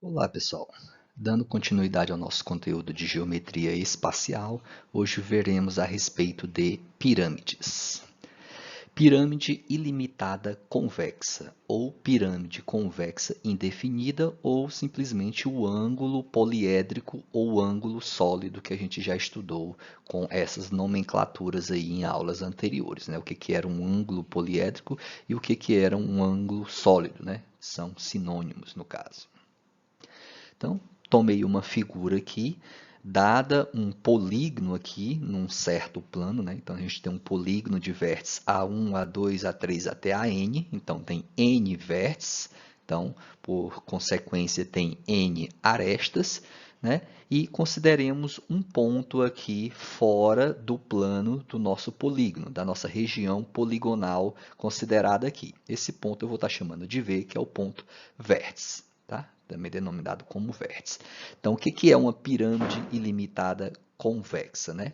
Olá, pessoal. Dando continuidade ao nosso conteúdo de geometria espacial, hoje veremos a respeito de pirâmides. Pirâmide ilimitada convexa, ou pirâmide convexa indefinida, ou simplesmente o ângulo poliédrico ou ângulo sólido que a gente já estudou com essas nomenclaturas aí em aulas anteriores, né? O que era um ângulo poliédrico e o que era um ângulo sólido, né? São sinônimos no caso. Então, tomei uma figura aqui, dada um polígono aqui, num certo plano, né? Então, a gente tem um polígono de vértices A1, A2, A3 até AN. Então, tem N vértices. Então, por consequência, tem N arestas, né? E consideremos um ponto aqui fora do plano do nosso polígono, da nossa região poligonal considerada aqui. Esse ponto eu vou estar chamando de V, que é o ponto vértice, tá? Também denominado como vértice. Então, o que é uma pirâmide ilimitada convexa, né?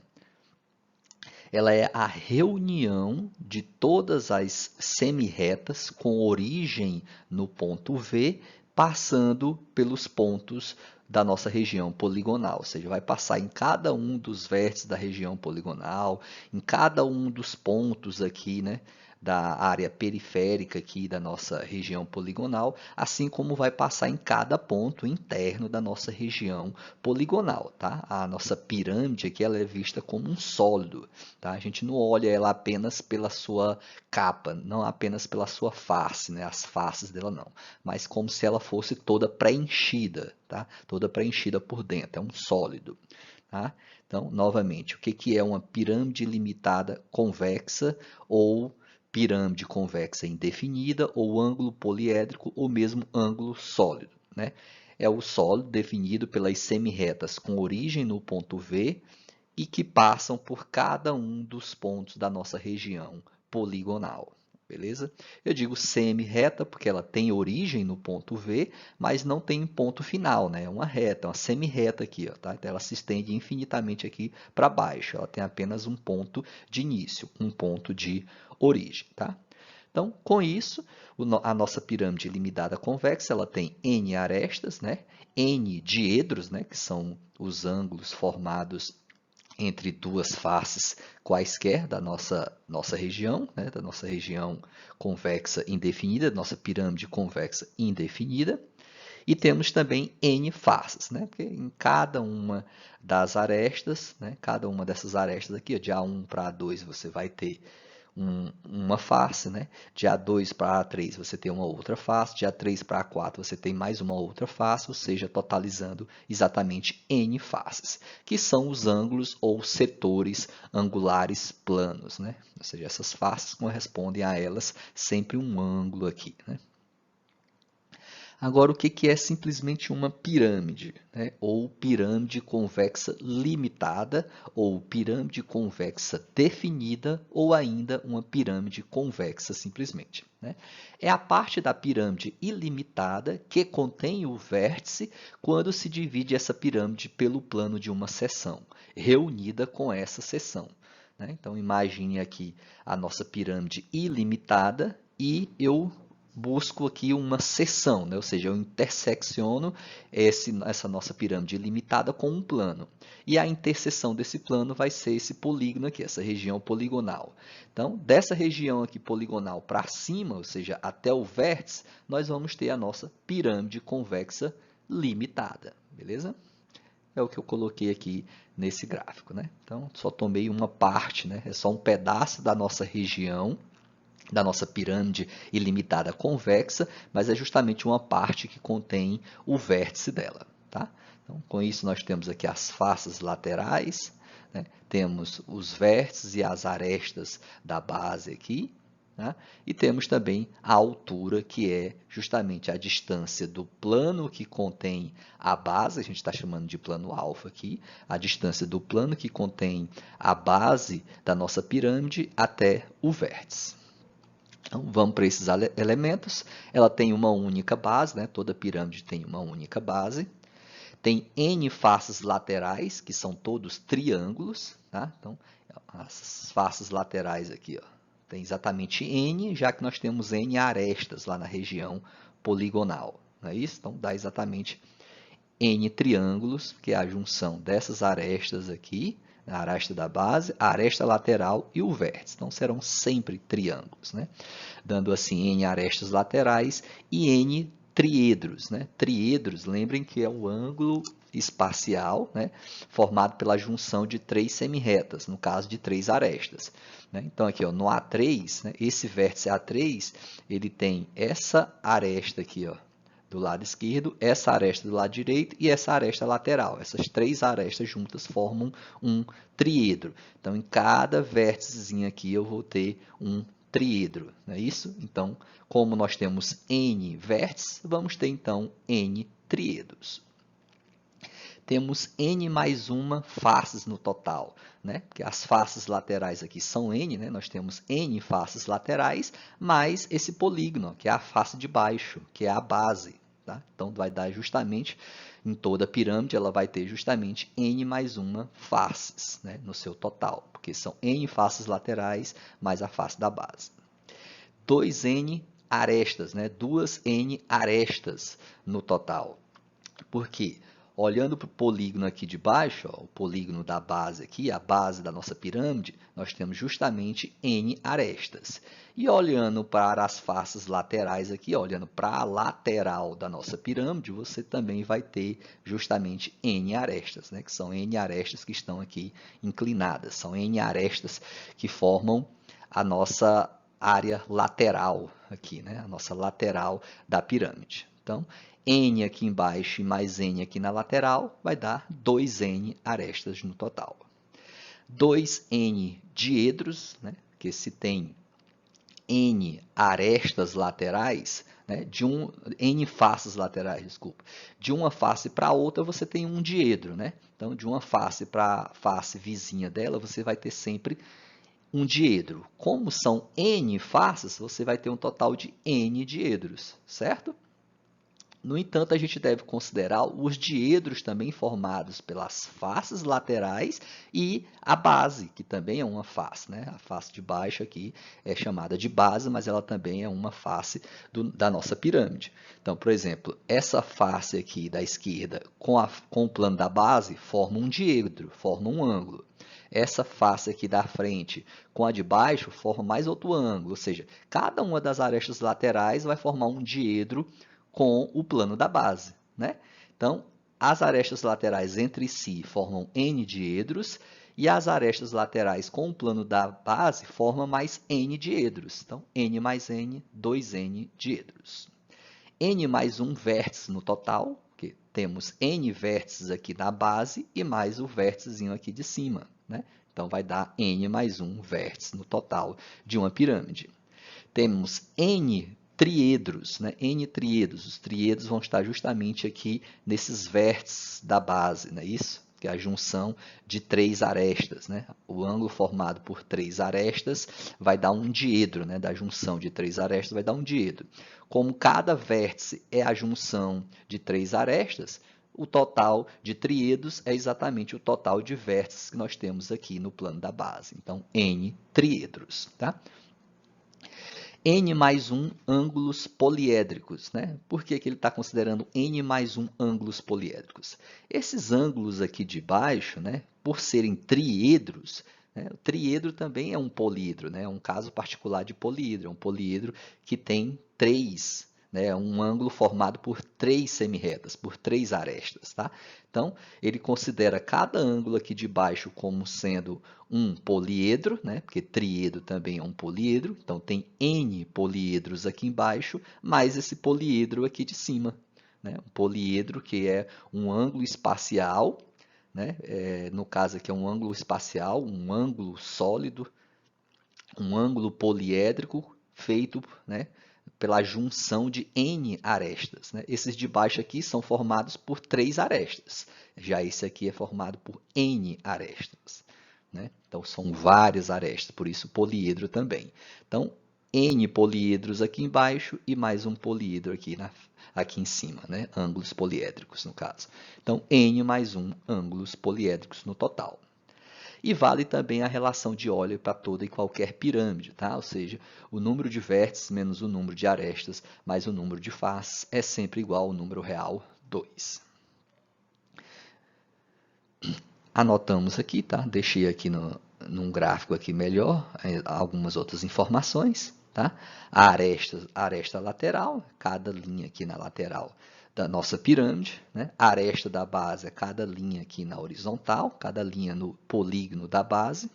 Ela é a reunião de todas as semirretas com origem no ponto V, passando pelos pontos da nossa região poligonal, ou seja, vai passar em cada um dos vértices da região poligonal, em cada um dos pontos aqui, né, da área periférica aqui da nossa região poligonal, assim como vai passar em cada ponto interno da nossa região poligonal, tá? A nossa pirâmide aqui ela é vista como um sólido, tá? A gente não olha ela apenas pela sua capa, não apenas pela sua face, né? As faces dela não, mas como se ela fosse toda preenchida, tá? Toda preenchida por dentro, é um sólido, tá? Então, novamente, o que é uma pirâmide limitada convexa ou pirâmide convexa indefinida ou ângulo poliédrico ou mesmo ângulo sólido, né? É o sólido definido pelas semirretas com origem no ponto V e que passam por cada um dos pontos da nossa região poligonal. Beleza? Eu digo semi-reta porque ela tem origem no ponto V, mas não tem ponto final, né? É uma reta, uma semi-reta aqui, ó, tá? Então ela se estende infinitamente aqui para baixo. Ela tem apenas um ponto de início, um ponto de origem, tá? Então, com isso, a nossa pirâmide limitada convexa, ela tem N arestas, né? N diedros, né? Que são os ângulos formados entre duas faces quaisquer da nossa região, né? Da nossa região convexa indefinida, nossa pirâmide convexa indefinida. E temos também N faces, né? Porque em cada uma das arestas, né? Cada uma dessas arestas aqui, ó, de A1 para A2, você vai ter uma face, né? De A2 para A3 você tem uma outra face, de A3 para A4 você tem mais uma outra face, ou seja, totalizando exatamente N faces, que são os ângulos ou setores angulares planos, né? Ou seja, essas faces correspondem a elas sempre um ângulo aqui, né? Agora, o que é simplesmente uma pirâmide, né? Ou pirâmide convexa limitada, ou pirâmide convexa definida, ou ainda uma pirâmide convexa simplesmente, né? É a parte da pirâmide ilimitada que contém o vértice quando se divide essa pirâmide pelo plano de uma seção, reunida com essa seção, né? Então, imagine aqui a nossa pirâmide ilimitada e eu busco aqui uma seção, né? Ou seja, eu intersecciono essa nossa pirâmide ilimitada com um plano. E a interseção desse plano vai ser esse polígono aqui, essa região poligonal. Então, dessa região aqui poligonal para cima, ou seja, até o vértice, nós vamos ter a nossa pirâmide convexa limitada, beleza? É o que eu coloquei aqui nesse gráfico, né? Então, só tomei uma parte, né? É só um pedaço da nossa região, da nossa pirâmide ilimitada convexa, mas é justamente uma parte que contém o vértice dela, tá? Então, com isso, nós temos aqui as faces laterais, né? Temos os vértices e as arestas da base aqui, né? E temos também a altura, que é justamente a distância do plano que contém a base, a gente está chamando de plano alfa aqui, a distância do plano que contém a base da nossa pirâmide até o vértice. Então, vamos para esses elementos. Ela tem uma única base, né? Toda pirâmide tem uma única base. Tem N faces laterais, que são todos triângulos, tá? Então, as faces laterais aqui, ó, tem exatamente N, já que nós temos N arestas lá na região poligonal, não é isso? Então, dá exatamente N triângulos, que é a junção dessas arestas aqui, a aresta da base, a aresta lateral e o vértice. Então, serão sempre triângulos, né? Dando assim N arestas laterais e N triedros, né? Triedros, lembrem que é o ângulo espacial, né, formado pela junção de três semirretas, no caso de três arestas. Né? Então, aqui ó, no A3, né, esse vértice A3, ele tem essa aresta aqui, ó, do lado esquerdo, essa aresta do lado direito e essa aresta lateral. Essas três arestas juntas formam um triedro. Então, em cada vérticezinho aqui, eu vou ter um triedro, não é isso? Então, como nós temos N vértices, vamos ter, então, N triedros. Temos N mais uma faces no total, né? Porque as faces laterais aqui são N, né? Nós temos N faces laterais, mais esse polígono, que é a face de baixo, que é a base. Tá? Então, vai dar justamente, em toda a pirâmide, ela vai ter justamente N mais uma faces, né? No seu total, porque são N faces laterais mais a face da base. 2N arestas, né? 2N arestas no total. Por quê? Olhando para o polígono aqui de baixo, ó, o polígono da base aqui, a base da nossa pirâmide, nós temos justamente N arestas. E olhando para as faces laterais aqui, olhando para a lateral da nossa pirâmide, você também vai ter justamente N arestas, né? Que são N arestas que estão aqui inclinadas. São N arestas que formam a nossa área lateral aqui, né? A nossa lateral da pirâmide. Então, N aqui embaixo e mais N aqui na lateral vai dar 2N arestas no total. 2N diedros, né? Porque se tem N arestas laterais, né? N faces laterais, desculpa. De uma face para a outra você tem um diedro, né? Então, de uma face para a face vizinha dela, você vai ter sempre um diedro. Como são N faces, você vai ter um total de N diedros, certo? No entanto, a gente deve considerar os diedros também formados pelas faces laterais e a base, que também é uma face, né? A face de baixo aqui é chamada de base, mas ela também é uma face da nossa pirâmide. Então, por exemplo, essa face aqui da esquerda com o plano da base forma um diedro, forma um ângulo. Essa face aqui da frente com a de baixo forma mais outro ângulo, ou seja, cada uma das arestas laterais vai formar um diedro com o plano da base, né? Então, as arestas laterais entre si formam N diedros e as arestas laterais com o plano da base formam mais N diedros. Então, N mais N, 2N diedros. N mais um vértice no total, porque temos N vértices aqui na base e mais o vérticezinho aqui de cima, né? Então, vai dar N mais um vértice no total de uma pirâmide. Temos N triedros, né? N triedros. Os triedros vão estar justamente aqui nesses vértices da base, não é isso? Que é a junção de três arestas, né? O ângulo formado por três arestas vai dar um diedro, né? Da junção de três arestas vai dar um diedro. Como cada vértice é a junção de três arestas, o total de triedros é exatamente o total de vértices que nós temos aqui no plano da base. Então, N triedros, tá? N mais 1 ângulos poliédricos, né? Por que ele está considerando N mais 1 ângulos poliédricos? Esses ângulos aqui de baixo, né, por serem triedros, né, o triedro também é um políedro, né? É um caso particular de políedro, é um políedro que tem três, né, um ângulo formado por três semirretas, por três arestas, tá? Então, ele considera cada ângulo aqui de baixo como sendo um poliedro, né? Porque triedro também é um poliedro, então tem N poliedros aqui embaixo, mais esse poliedro aqui de cima, né? Um poliedro que é um ângulo espacial, né? No caso aqui é um ângulo espacial, um ângulo sólido, um ângulo poliédrico feito, né, pela junção de N arestas, né? Esses de baixo aqui são formados por três arestas, já esse aqui é formado por N arestas, né? Então, são várias arestas, por isso poliedro também. Então, N poliedros aqui embaixo e mais um poliedro aqui em cima, né? Ângulos poliédricos, no caso. Então, N mais um ângulos poliédricos no total. E vale também a relação de Euler para toda e qualquer pirâmide, tá? Ou seja, o número de vértices menos o número de arestas mais o número de faces é sempre igual ao número real 2. Anotamos aqui, tá? Deixei aqui num gráfico aqui melhor algumas outras informações, tá? A aresta lateral, cada linha aqui na lateral da nossa pirâmide, né? A aresta da base é cada linha aqui na horizontal, cada linha no polígono da base.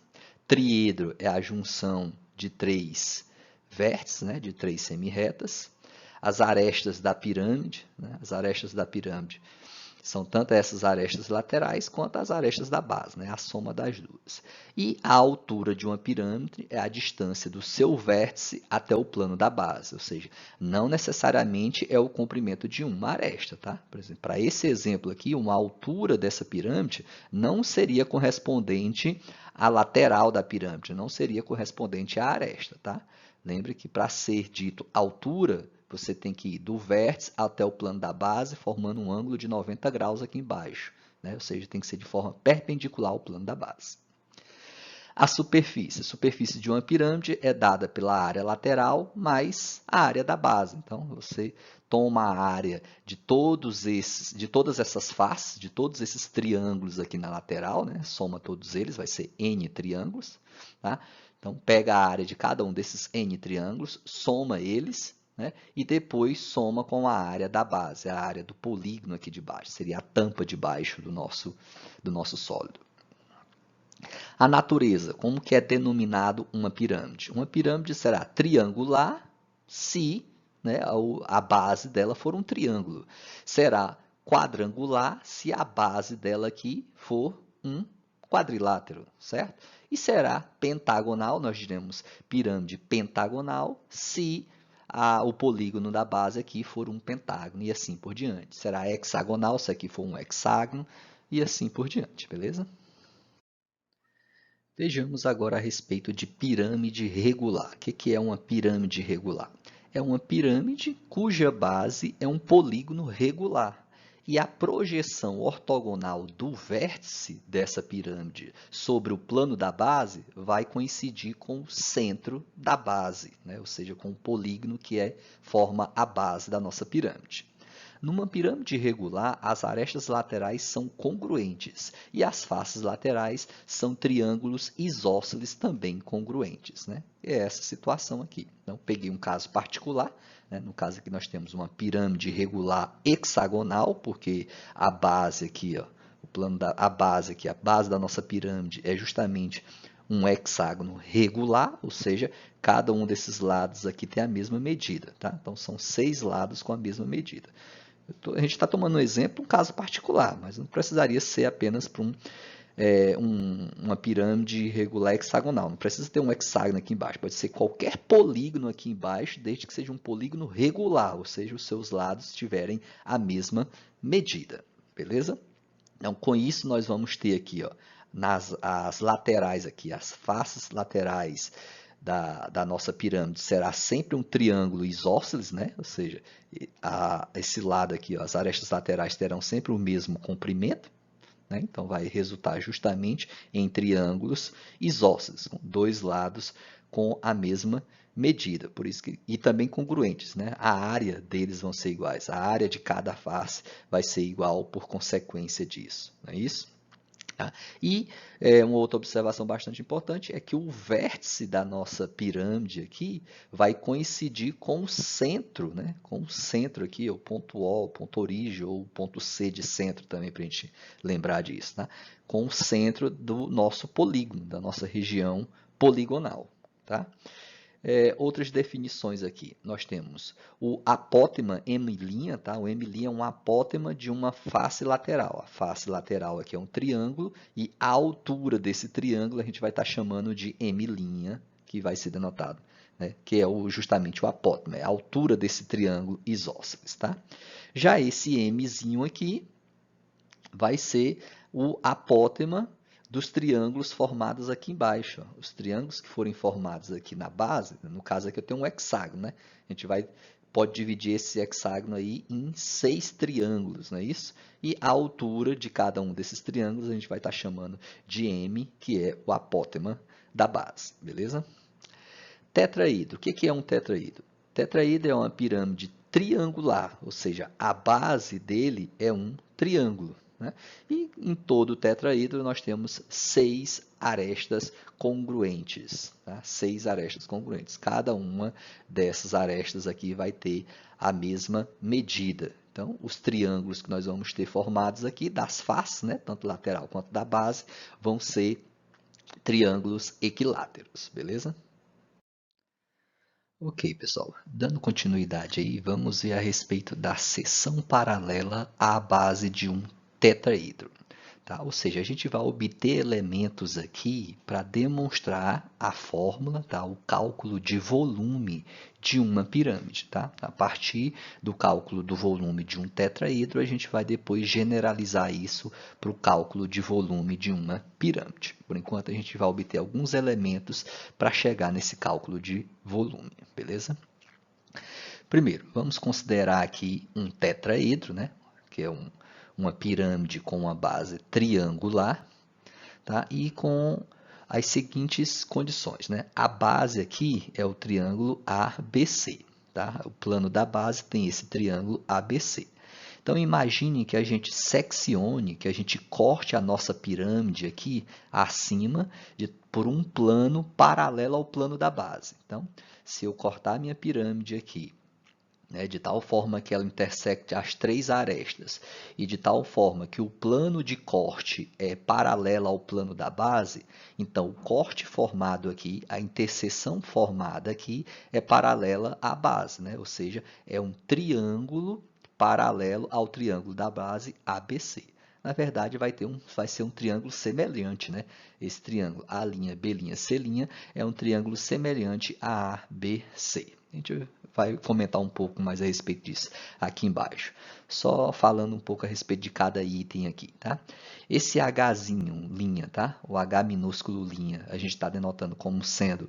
Triedro é a junção de três vértices, né? De três semirretas. As arestas da pirâmide, né? As arestas da pirâmide são tanto essas arestas laterais quanto as arestas da base, né? A soma das duas. E a altura de uma pirâmide é a distância do seu vértice até o plano da base, ou seja, não necessariamente é o comprimento de uma aresta, tá? Por exemplo, para esse exemplo aqui, uma altura dessa pirâmide não seria correspondente à lateral da pirâmide, não seria correspondente à aresta, tá? Lembre que para ser dito altura, você tem que ir do vértice até o plano da base, formando um ângulo de 90 graus aqui embaixo, né? Ou seja, tem que ser de forma perpendicular ao plano da base. A superfície de uma pirâmide é dada pela área lateral mais a área da base. Então, você toma a área de todas essas faces, de todos esses triângulos aqui na lateral, né? Soma todos eles, vai ser N triângulos, tá? Então, pega a área de cada um desses N triângulos, soma eles, né? E depois soma com a área da base, a área do polígono aqui de baixo, seria a tampa de baixo do nosso sólido. A natureza, como que é denominado uma pirâmide? Uma pirâmide será triangular se, né, a base dela for um triângulo. Será quadrangular se a base dela aqui for um quadrilátero, certo? E será pentagonal, nós diremos pirâmide pentagonal, se o polígono da base aqui for um pentágono e assim por diante. Será hexagonal se aqui for um hexágono e assim por diante, beleza? Vejamos agora a respeito de pirâmide regular. O que é uma pirâmide regular? É uma pirâmide cuja base é um polígono regular. E a projeção ortogonal do vértice dessa pirâmide sobre o plano da base vai coincidir com o centro da base, né? Ou seja, com o polígono que forma a base da nossa pirâmide. Numa pirâmide regular, as arestas laterais são congruentes e as faces laterais são triângulos isósceles também congruentes, né? É essa situação aqui. Então, peguei um caso particular, né? No caso aqui nós temos uma pirâmide regular hexagonal, porque a base aqui, ó, a base da nossa pirâmide é justamente um hexágono regular, ou seja, cada um desses lados aqui tem a mesma medida, tá? Então, são 6 lados com a mesma medida. A gente está tomando um exemplo, um caso particular, mas não precisaria ser apenas para uma pirâmide regular hexagonal. Não precisa ter um hexágono aqui embaixo, pode ser qualquer polígono aqui embaixo, desde que seja um polígono regular, ou seja, os seus lados tiverem a mesma medida, beleza? Então, com isso, nós vamos ter aqui, ó, as laterais aqui, as faces laterais da nossa pirâmide será sempre um triângulo isósceles, né? Ou seja, esse lado aqui, ó, as arestas laterais terão sempre o mesmo comprimento, né? Então, vai resultar justamente em triângulos isósceles, com dois lados com a mesma medida, por isso que, e também congruentes, né? A área deles vão ser iguais, a área de cada face vai ser igual por consequência disso, não é isso? Tá? E uma outra observação bastante importante é que o vértice da nossa pirâmide aqui vai coincidir com o centro, né? Com o centro aqui, o ponto O, o ponto origem, ou o ponto C de centro também, para a gente lembrar disso, tá? Com o centro do nosso polígono, da nossa região poligonal. Tá? Outras definições aqui, nós temos o apótema M', tá? O M' é um apótema de uma face lateral. A face lateral aqui é um triângulo e a altura desse triângulo a gente vai estar chamando de M', que vai ser denotado, né? Que é justamente o apótema, é a altura desse triângulo isósceles. Tá? Já esse Mzinho aqui vai ser o apótema dos triângulos formados aqui embaixo. Ó. Os triângulos que forem formados aqui na base, no caso aqui eu tenho um hexágono, né? A gente pode dividir esse hexágono aí em 6 triângulos, não é isso? E a altura de cada um desses triângulos a gente vai estar chamando de M, que é o apótema da base, beleza? Tetraídro. O que é um tetraídro? Tetraídro é uma pirâmide triangular, ou seja, a base dele é um triângulo. né? E em todo o tetraedro nós temos 6 arestas congruentes, tá? 6 arestas congruentes. Cada uma dessas arestas aqui vai ter a mesma medida. Então, os triângulos que nós vamos ter formados aqui, das faces, né, tanto lateral quanto da base, vão ser triângulos equiláteros, beleza? Ok, pessoal, dando continuidade aí, vamos ver a respeito da seção paralela à base de um tetraedro. Tá? Ou seja, a gente vai obter elementos aqui para demonstrar a fórmula, tá? O cálculo de volume de uma pirâmide. Tá? A partir do cálculo do volume de um tetraedro, a gente vai depois generalizar isso para o cálculo de volume de uma pirâmide. Por enquanto, a gente vai obter alguns elementos para chegar nesse cálculo de volume, beleza? Primeiro, vamos considerar aqui um tetraedro, né? Que é uma pirâmide com uma base triangular, tá? E com as seguintes condições, né? A base aqui é o triângulo ABC, tá? O plano da base tem esse triângulo ABC. Então, imagine que a gente seccione, que a gente corte a nossa pirâmide aqui acima por um plano paralelo ao plano da base. Então, se eu cortar a minha pirâmide aqui, né, de tal forma que ela intersecte as 3 arestas e de tal forma que o plano de corte é paralelo ao plano da base, então o corte formado aqui, a interseção formada aqui é paralela à base, né? Ou seja, é um triângulo paralelo ao triângulo da base ABC. Na verdade, vai ser um triângulo semelhante, né? Esse triângulo A', B', C' é um triângulo semelhante a ABC. A gente vai comentar um pouco mais a respeito disso aqui embaixo. Só falando um pouco a respeito de cada item aqui, tá? Esse Hzinho, linha, tá? O H minúsculo linha, a gente está denotando como sendo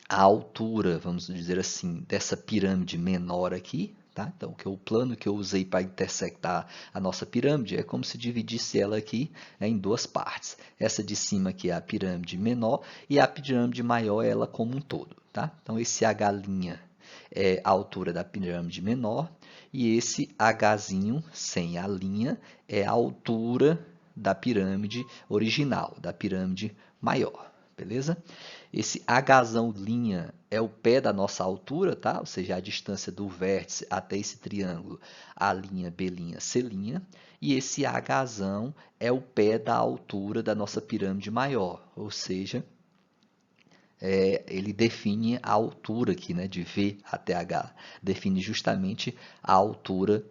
a altura, vamos dizer assim, dessa pirâmide menor aqui, tá? Então, que é o plano que eu usei para intersectar a nossa pirâmide é como se dividisse ela aqui, né, em 2 partes. Essa de cima aqui é a pirâmide menor e a pirâmide maior é ela como um todo, tá? Então, esse H' é a altura da pirâmide menor e esse Hzinho, sem a linha, é a altura da pirâmide original, da pirâmide maior, beleza? Esse H'linha é o pé da nossa altura, tá? Ou seja, a distância do vértice até esse triângulo A', B', C'. E esse Hzão é o pé da altura da nossa pirâmide maior, ou seja, ele define a altura aqui, né, de V até H, define justamente a altura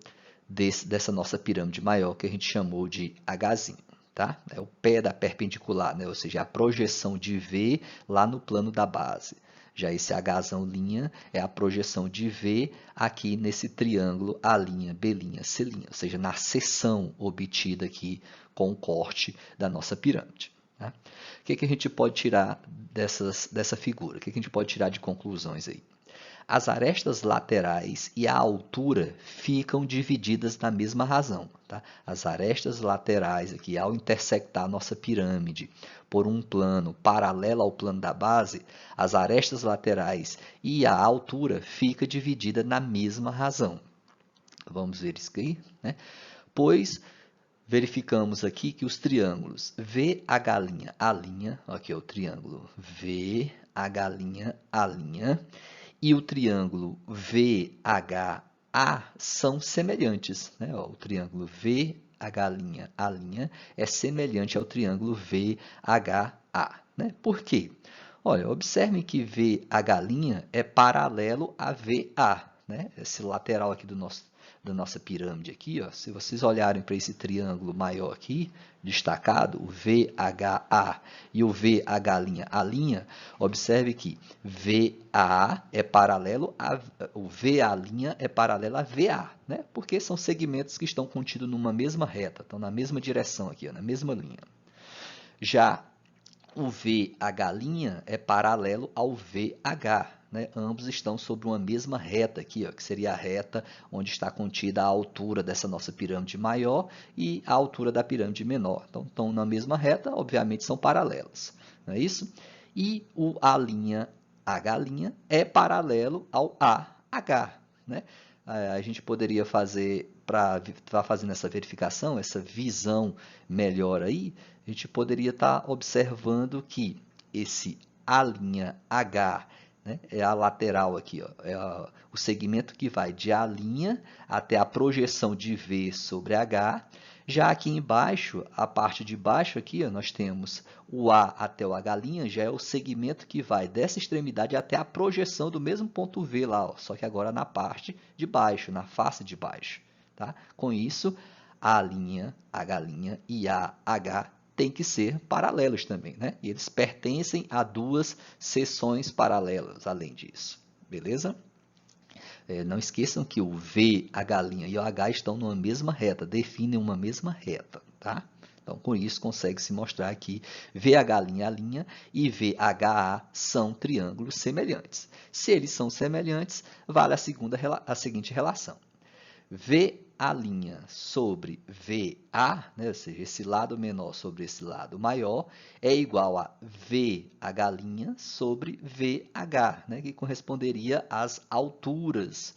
dessa nossa pirâmide maior, que a gente chamou de Hzinho. Tá? É o pé da perpendicular, né? Ou seja, a projeção de V lá no plano da base. Já esse H'zinho é a projeção de V aqui nesse triângulo A', B', C', ou seja, na seção obtida aqui com o corte da nossa pirâmide. Tá? O que a gente pode tirar dessa figura? O que a gente pode tirar de conclusões aí? As arestas laterais e a altura ficam divididas na mesma razão. Tá? As arestas laterais, aqui, ao intersectar a nossa pirâmide por um plano paralelo ao plano da base, as arestas laterais e a altura ficam divididas na mesma razão. Vamos ver isso aqui, né? Pois verificamos aqui que os triângulos VH', A', aqui é o triângulo VH', A', e o triângulo VHA são semelhantes, né? O triângulo VH', A' é semelhante ao triângulo VHA, né? Por quê? Olha, observem que VH' é paralelo a VA, né? Esse lateral aqui da nossa pirâmide aqui, ó, se vocês olharem para esse triângulo maior aqui, destacado, o VHA e o VH', observe que VA é paralelo a o VA' é paralelo a VA, né? Porque são segmentos que estão contidos numa mesma reta, estão na mesma direção aqui, ó, na mesma linha. Já o VH' é paralelo ao VH, né? Ambos estão sobre uma mesma reta aqui, ó, que seria a reta onde está contida a altura dessa nossa pirâmide maior e a altura da pirâmide menor. Então, estão na mesma reta, obviamente são paralelas, não é isso? E o A'H' é paralelo ao AH, né? a gente poderia fazer, para estar fazendo essa verificação, essa visão melhor aí, a gente poderia estar observando que esse A'H, né, é a lateral aqui, ó, o segmento que vai de A' até a projeção de V sobre H. Já aqui embaixo, a parte de baixo aqui, ó, nós temos o A até o H', já é o segmento que vai dessa extremidade até a projeção do mesmo ponto V lá, ó, só que agora na parte de baixo, na face de baixo. Tá? Com isso, A', H' e AH têm que ser paralelos também, né? E eles pertencem a duas seções paralelas, além disso. Beleza? Não esqueçam que o V, H' e o H estão numa mesma reta, definem uma mesma reta, tá? Então, com isso, consegue-se mostrar que VH' e VHA são triângulos semelhantes. Se eles são semelhantes, vale a seguinte relação. VA' sobre VA, né, ou seja, esse lado menor sobre esse lado maior, é igual a VH' sobre VH, né, que corresponderia às alturas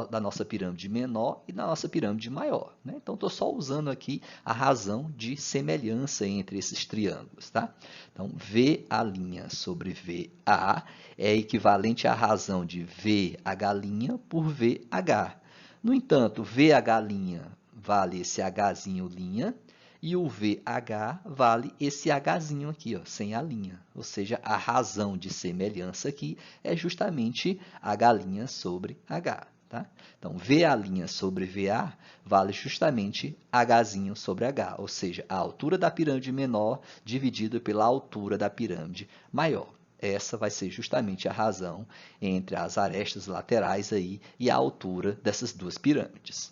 da nossa pirâmide menor e da nossa pirâmide maior. Né? Então, estou só usando aqui a razão de semelhança entre esses triângulos. Tá? Então, VA' sobre VA é equivalente à razão de VH' por VH. No entanto, VH' vale esse Hzinho linha e o VH vale esse Hzinho aqui, ó, sem a linha. Ou seja, a razão de semelhança aqui é justamente H' sobre H. Tá? Então, VA' sobre VA vale justamente Hzinho sobre H, ou seja, a altura da pirâmide menor dividido pela altura da pirâmide maior. Essa vai ser justamente a razão entre as arestas laterais aí e a altura dessas duas pirâmides.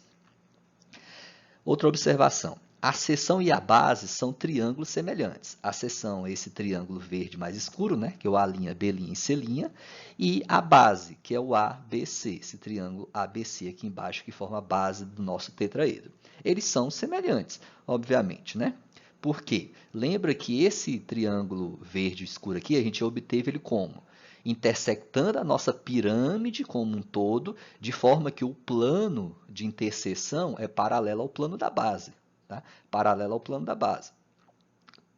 Outra observação. A seção e a base são triângulos semelhantes. A seção é esse triângulo verde mais escuro, né, que é o A', B' e C', e a base, que é o ABC, esse triângulo ABC aqui embaixo, que forma a base do nosso tetraedro. Eles são semelhantes, obviamente, né? Por quê? Lembra que esse triângulo verde escuro aqui, a gente obteve ele como? Intersectando a nossa pirâmide como um todo, de forma que o plano de interseção é paralelo ao plano da base. Tá? Paralelo ao plano da base.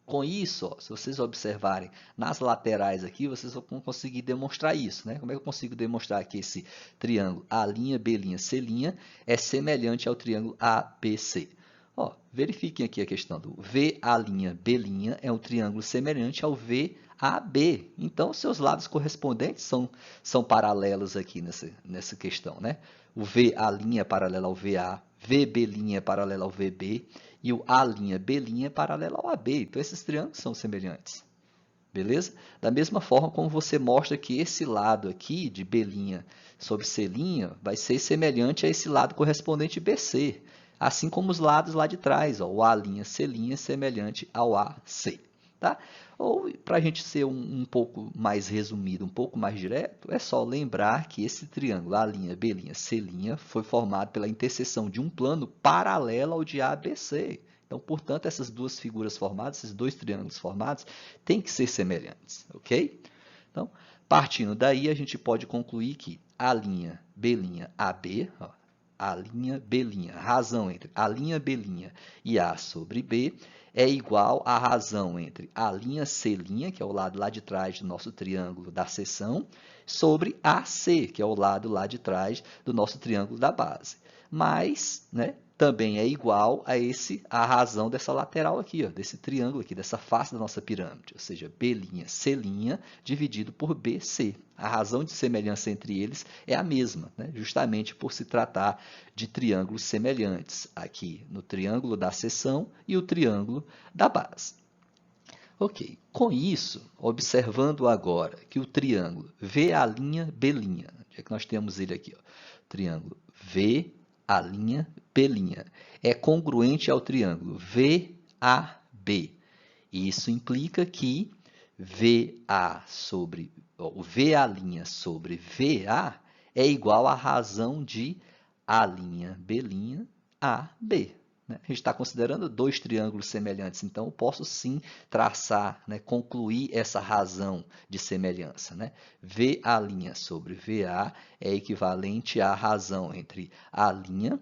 Com isso, ó, se vocês observarem nas laterais aqui, vocês vão conseguir demonstrar isso. Né? Como é que eu consigo demonstrar que esse triângulo A', B', C' é semelhante ao triângulo ABC? Ó, verifiquem aqui a questão do VA', B' é um triângulo semelhante ao VAB. Então, seus lados correspondentes são paralelos aqui nessa questão. Né? O VA' é paralelo ao VA, VB' é paralelo ao VB e o A', B' é paralelo ao AB. Então, esses triângulos são semelhantes. Beleza? Da mesma forma como você mostra que esse lado aqui de B' sobre C' vai ser semelhante a esse lado correspondente BC. Assim como os lados lá de trás, ó, o A', C' é semelhante ao AC. Tá? Ou, para a gente ser um pouco mais resumido, um pouco mais direto, é só lembrar que esse triângulo A', B', C' foi formado pela interseção de um plano paralelo ao de ABC. Então, portanto, essas duas figuras formadas, esses dois triângulos formados, têm que ser semelhantes, ok? Então, partindo daí, a gente pode concluir que A', B', AB, ó, A', B', a razão entre A', B' e A sobre B é igual à razão entre A', C', que é o lado lá de trás do nosso triângulo da seção, sobre AC, que é o lado lá de trás do nosso triângulo da base. Mas, né, também é igual a razão dessa lateral aqui, ó, desse triângulo aqui, dessa face da nossa pirâmide, ou seja, B', C' dividido por BC. A razão de semelhança entre eles é a mesma, né, justamente por se tratar de triângulos semelhantes, aqui no triângulo da seção e o triângulo da base. Ok, com isso, observando agora que o triângulo VA', B', já que nós temos ele aqui, ó, triângulo VA', B' é congruente ao triângulo VAB. Isso implica que VA sobre, o VA' sobre VA é igual à razão de A', B', AB. né? A gente está considerando dois triângulos semelhantes, então eu posso sim traçar, né, concluir essa razão de semelhança, né? VA' sobre VA é equivalente à razão entre A'B'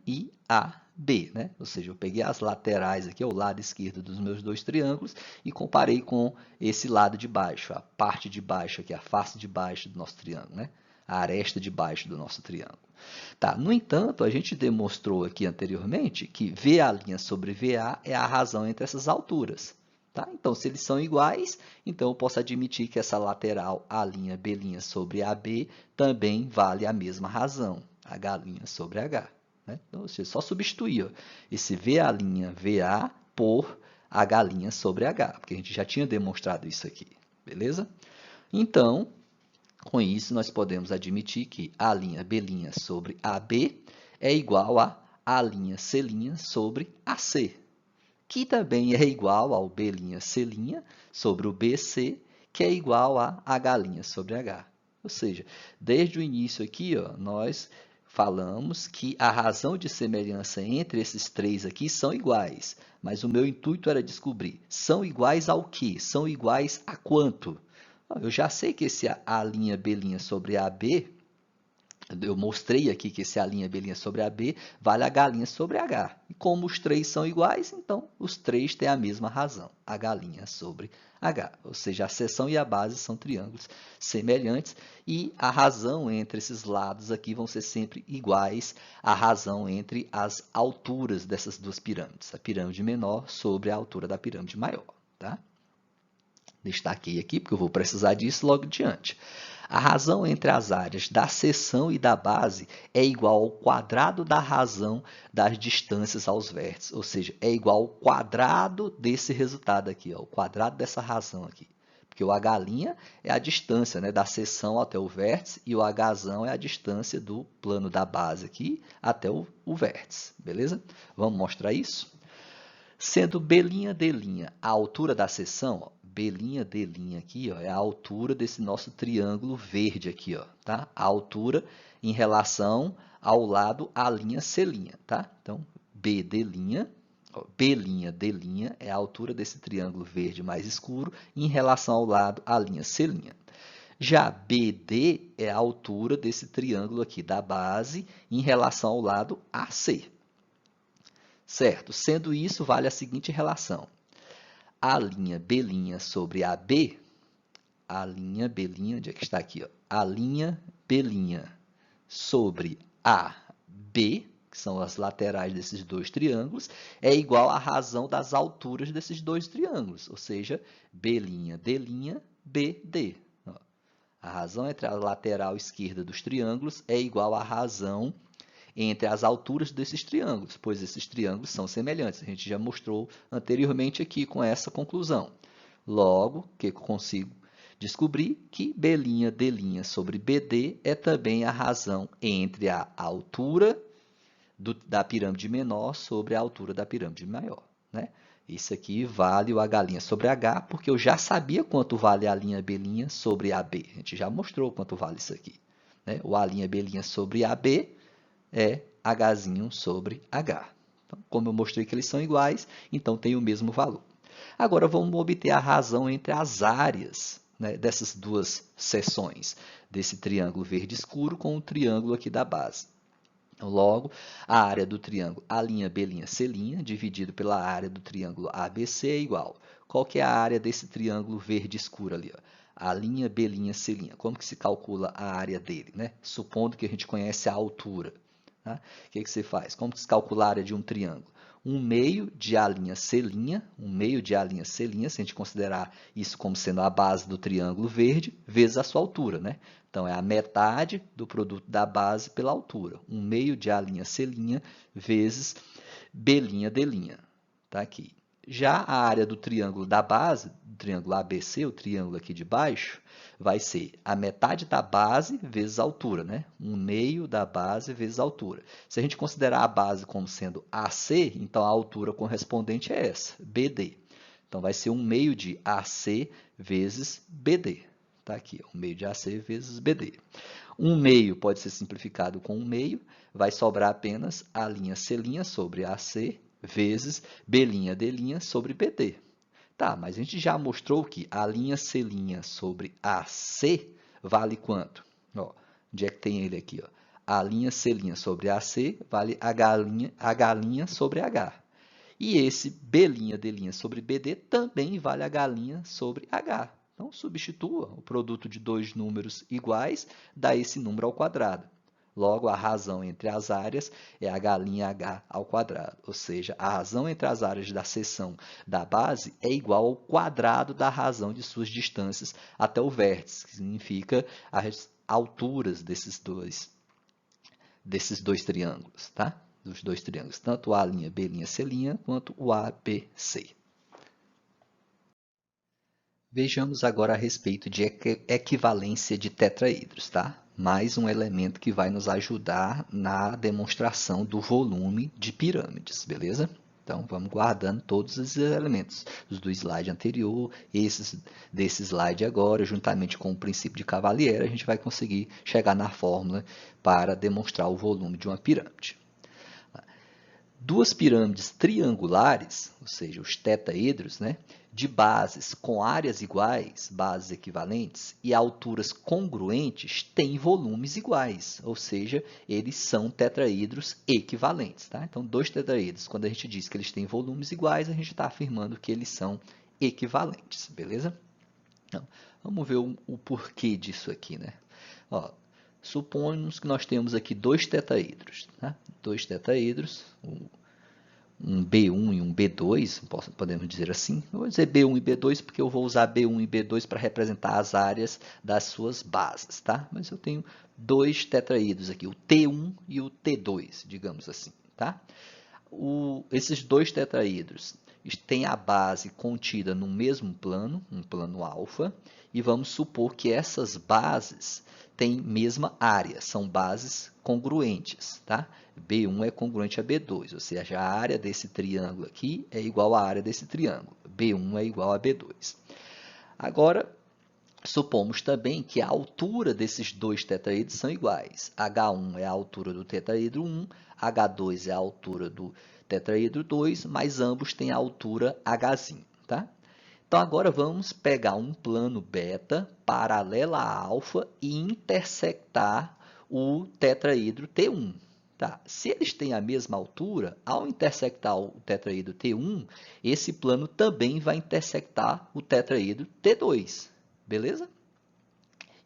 e AB, né? Ou seja, eu peguei as laterais aqui, o lado esquerdo dos meus dois triângulos e comparei com esse lado de baixo, a parte de baixo aqui, a face de baixo do nosso triângulo, né? A aresta de baixo do nosso triângulo. Tá, no entanto, a gente demonstrou aqui anteriormente que VA' sobre VA é a razão entre essas alturas. Tá? Então, se eles são iguais, então eu posso admitir que essa lateral A'B' sobre AB também vale a mesma razão, H' sobre H. Né? Então, você só substituir ó, esse VA' por H' sobre H, porque a gente já tinha demonstrado isso aqui, beleza? Então, com isso, nós podemos admitir que A'B' sobre AB é igual a A'C' sobre AC, que também é igual ao B'C' sobre o BC, que é igual a H' sobre H. Ou seja, desde o início aqui, ó, nós falamos que a razão de semelhança entre esses três aqui são iguais, mas o meu intuito era descobrir, são iguais ao quê? São iguais a quanto? Eu já sei que esse A'B' sobre AB, eu mostrei aqui que esse A'B' sobre AB vale H' sobre H. E como os três são iguais, então os três têm a mesma razão, H' sobre H. Ou seja, a seção e a base são triângulos semelhantes e a razão entre esses lados aqui vão ser sempre iguais à razão entre as alturas dessas duas pirâmides, a pirâmide menor sobre a altura da pirâmide maior, tá? Destaquei aqui, porque eu vou precisar disso logo adiante. A razão entre as áreas da seção e da base é igual ao quadrado da razão das distâncias aos vértices, ou seja, é igual ao quadrado desse resultado aqui, ó, o quadrado dessa razão aqui. Porque o H' é a distância, né, da seção até o vértice e o H' é a distância do plano da base aqui até o vértice, beleza? Vamos mostrar isso? Sendo B'D' a altura da seção, ó, B'D' aqui, ó, é a altura desse nosso triângulo verde aqui, ó, tá? A altura em relação ao lado A'C', tá? Então, B'D', ó, B'D' é a altura desse triângulo verde mais escuro em relação ao lado A'C'. Já BD é a altura desse triângulo aqui da base em relação ao lado AC. Certo? Sendo isso, vale a seguinte relação. A'B' sobre AB, A'B', onde é que está aqui? A'B' sobre AB, que são as laterais desses dois triângulos, é igual à razão das alturas desses dois triângulos, ou seja, B'D', BD. A razão entre a lateral esquerda dos triângulos é igual à razão entre as alturas desses triângulos, pois esses triângulos são semelhantes. A gente já mostrou anteriormente aqui com essa conclusão. Logo, o que eu consigo descobrir? Que B'D' sobre BD é também a razão entre a altura da pirâmide menor sobre a altura da pirâmide maior, né? Isso aqui vale o H' sobre H, porque eu já sabia quanto vale a linha B' sobre AB. A gente já mostrou quanto vale isso aqui, né? O A'B' sobre AB é H' sobre H. Então, como eu mostrei que eles são iguais, então tem o mesmo valor. Agora, vamos obter a razão entre as áreas, né, dessas duas seções, desse triângulo verde escuro com o triângulo aqui da base. Logo, a área do triângulo A'B', dividido pela área do triângulo ABC é igual. Qual que é a área desse triângulo verde escuro ali? A'B'. Como que se calcula a área dele, né? Supondo que a gente conhece a altura. Tá? O que você faz? Como que se calcula a área de um triângulo? Um meio de A'C', se a gente considerar isso como sendo a base do triângulo verde, vezes a sua altura, né? Então, é a metade do produto da base pela altura. Um meio de A'C' vezes B'D'. Tá aqui. Já a área do triângulo da base, do triângulo ABC, o triângulo aqui de baixo, vai ser a metade da base vezes a altura, né? Um meio da base vezes a altura. Se a gente considerar a base como sendo AC, então a altura correspondente é essa, BD. Então, vai ser um meio de AC vezes BD. Está aqui, 1 meio de AC vezes BD. 1 meio pode ser simplificado com 1 meio, vai sobrar apenas A' C' sobre AC vezes B'D' sobre BD. Tá, mas a gente já mostrou que A'C' sobre AC vale quanto? Ó, onde é que tem ele aqui? Ó? A'C' sobre AC vale H' sobre H. E esse B'D' sobre BD também vale H' sobre H. Então, substitua o produto de dois números iguais, dá esse número ao quadrado. Logo, a razão entre as áreas é H' ao quadrado, ou seja, a razão entre as áreas da seção da base é igual ao quadrado da razão de suas distâncias até o vértice, que significa as alturas desses dois triângulos, tá? Dos dois triângulos, tanto o A'B', C' quanto o ABC. Vejamos agora a respeito de equivalência de tetraedros, tá? Mais um elemento que vai nos ajudar na demonstração do volume de pirâmides, beleza? Então, vamos guardando todos esses elementos, os do slide anterior, esses desse slide agora, juntamente com o princípio de Cavalieri, a gente vai conseguir chegar na fórmula para demonstrar o volume de uma pirâmide. Duas pirâmides triangulares, ou seja, os tetaedros, né, de bases com áreas iguais, bases equivalentes, e alturas congruentes, têm volumes iguais, ou seja, eles são tetraedros equivalentes. Tá? Então, dois tetraedros, quando a gente diz que eles têm volumes iguais, a gente está afirmando que eles são equivalentes, beleza? Então, vamos ver o porquê disso aqui, né? Ó, suponhamos que nós temos aqui dois tetaedros, tá? Dois tetaedros, um B1 e um B2, podemos dizer assim. Eu vou dizer B1 e B2 porque eu vou usar B1 e B2 para representar as áreas das suas bases, tá? Mas eu tenho dois tetraedros aqui, o T1 e o T2, digamos assim, tá? Esses dois tetraedros têm a base contida no mesmo plano, um plano alfa, e vamos supor que essas bases têm mesma área, são bases congruentes, tá? B1 é congruente a B2, ou seja, a área desse triângulo aqui é igual à área desse triângulo, B1 é igual a B2. Agora, supomos também que a altura desses dois tetraedros são iguais. H1 é a altura do tetraedro 1, H2 é a altura do tetraedro 2, mas ambos têm a altura Hzinho, tá? Então, agora vamos pegar um plano beta paralelo a alfa e intersectar o tetraedro T1. Tá? Se eles têm a mesma altura, ao intersectar o tetraedro T1, esse plano também vai intersectar o tetraedro T2. Beleza?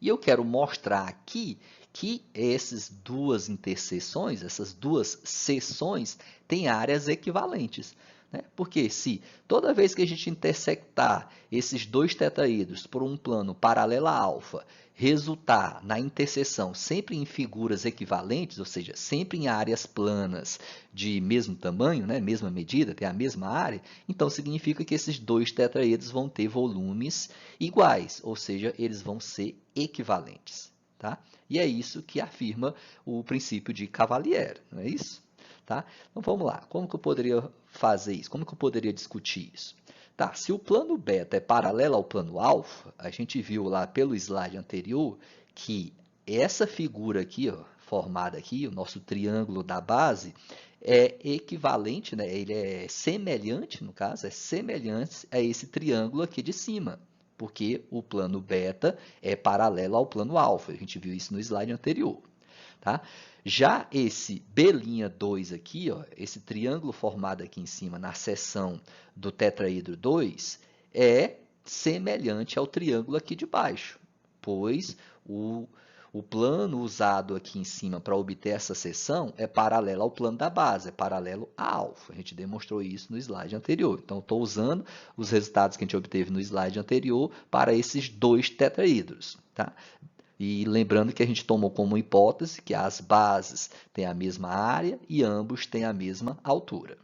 E eu quero mostrar aqui que essas duas interseções, essas duas seções, têm áreas equivalentes. Né? Porque se toda vez que a gente intersectar esses dois tetraedros por um plano paralelo a alfa, resultar na interseção sempre em figuras equivalentes, ou seja, sempre em áreas planas de mesmo tamanho, né? Mesma medida, tem a mesma área, então significa que esses dois tetraedros vão ter volumes iguais, ou seja, eles vão ser equivalentes. Tá? E é isso que afirma o princípio de Cavalieri, não é isso? Tá? Então vamos lá, como que eu poderia fazer isso? Como que eu poderia discutir isso? Tá, se o plano beta é paralelo ao plano alfa, a gente viu lá pelo slide anterior que essa figura aqui, ó, formada aqui, o nosso triângulo da base, é equivalente, né? Ele é semelhante, no caso, é semelhante a esse triângulo aqui de cima, porque o plano beta é paralelo ao plano alfa. A gente viu isso no slide anterior. Tá? Já esse B'2 aqui, ó, esse triângulo formado aqui em cima na seção do tetraedro 2, é semelhante ao triângulo aqui de baixo, pois o plano usado aqui em cima para obter essa seção é paralelo ao plano da base, é paralelo a alfa. A gente demonstrou isso no slide anterior. Então, estou usando os resultados que a gente obteve no slide anterior para esses dois tetraedros. Tá? E lembrando que a gente tomou como hipótese que as bases têm a mesma área e ambos têm a mesma altura.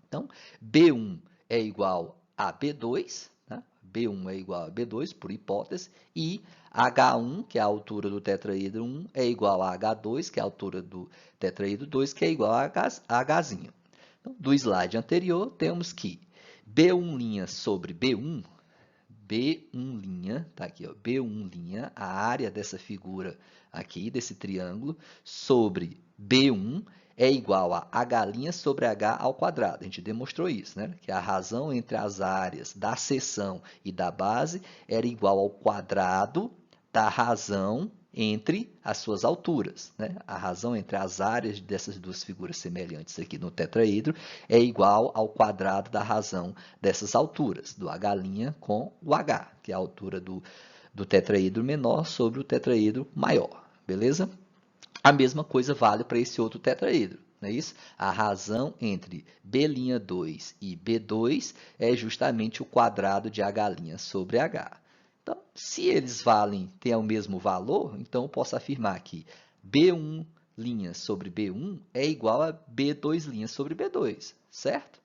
Então, B1 é igual a B2, tá? B1 é igual a B2, por hipótese, e H1, que é a altura do tetraedro 1, é igual a H2, que é a altura do tetraedro 2, que é igual a Hzinho. Então, do slide anterior, temos que B1' sobre B1 B1', tá aqui, ó, B1', a área dessa figura aqui, desse triângulo, sobre B1 é igual a H' sobre H ao quadrado. A gente demonstrou isso, né? Que a razão entre as áreas da seção e da base era igual ao quadrado da razão entre as suas alturas, né? A razão entre as áreas dessas duas figuras semelhantes aqui no tetraedro é igual ao quadrado da razão dessas alturas, do H' com o H, que é a altura do tetraedro menor sobre o tetraedro maior, beleza? A mesma coisa vale para esse outro tetraedro, não é isso? A razão entre B'2 e B2 é justamente o quadrado de H' sobre H. Então, se eles têm o mesmo valor, então eu posso afirmar que B1' sobre B1 é igual a B2' sobre B2, certo?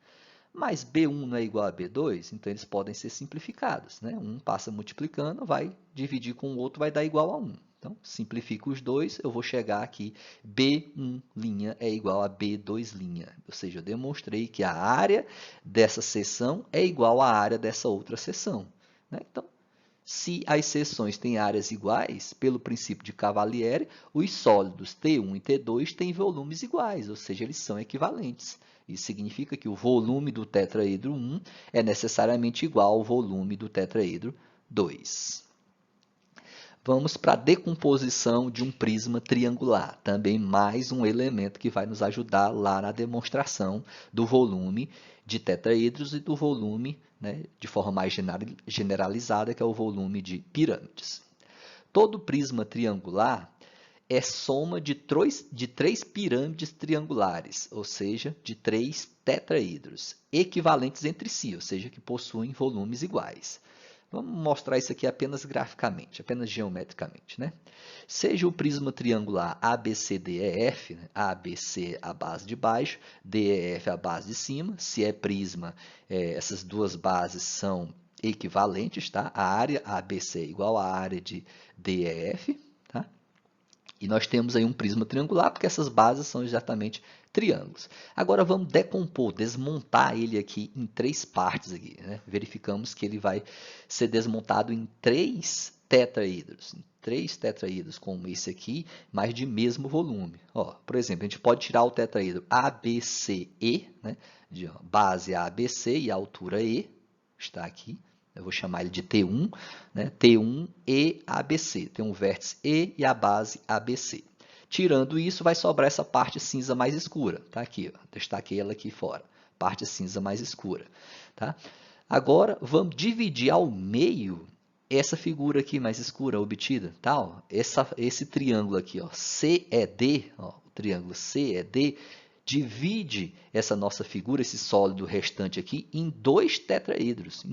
Mas B1 não é igual a B2, então eles podem ser simplificados, né? Um passa multiplicando, vai dividir com o outro, vai dar igual a 1. Então, simplifico os dois, eu vou chegar aqui, B1' é igual a B2'. Ou seja, eu demonstrei que a área dessa seção é igual à área dessa outra seção, né? Então, se as seções têm áreas iguais, pelo princípio de Cavalieri, os sólidos T1 e T2 têm volumes iguais, ou seja, eles são equivalentes. Isso significa que o volume do tetraedro 1 é necessariamente igual ao volume do tetraedro 2. Vamos para a decomposição de um prisma triangular, também mais um elemento que vai nos ajudar lá na demonstração do volume de tetraedros e do volume, né, de forma mais generalizada, que é o volume de pirâmides. Todo prisma triangular é soma de três pirâmides triangulares, ou seja, de três tetraedros, equivalentes entre si, ou seja, que possuem volumes iguais. Vamos mostrar isso aqui apenas graficamente, apenas geometricamente, né? Seja o prisma triangular ABCDEF, né? ABC a base de baixo, DEF a base de cima. Se é prisma, essas duas bases são equivalentes, tá? A área ABC é igual à área de DEF, tá? E nós temos aí um prisma triangular, porque essas bases são exatamente triângulos. Agora vamos decompor, desmontar ele aqui em três partes. Aqui, né? Verificamos que ele vai ser desmontado em três tetraedros. Três tetraedros como esse aqui, mas de mesmo volume. Ó, por exemplo, a gente pode tirar o tetraedro ABCE, né? De base ABC e altura E, está aqui. Eu vou chamar ele de T1, né? T1 e ABC. Tem um vértice E e a base ABC. Tirando isso, vai sobrar essa parte cinza mais escura. Tá aqui, ó. Destaquei ela aqui fora. Parte cinza mais escura. Tá? Agora, vamos dividir ao meio essa figura aqui mais escura obtida. Tá? Ó. Esse triângulo aqui, ó, CED, ó, o triângulo CED, divide essa nossa figura, esse sólido restante aqui, em dois tetraedros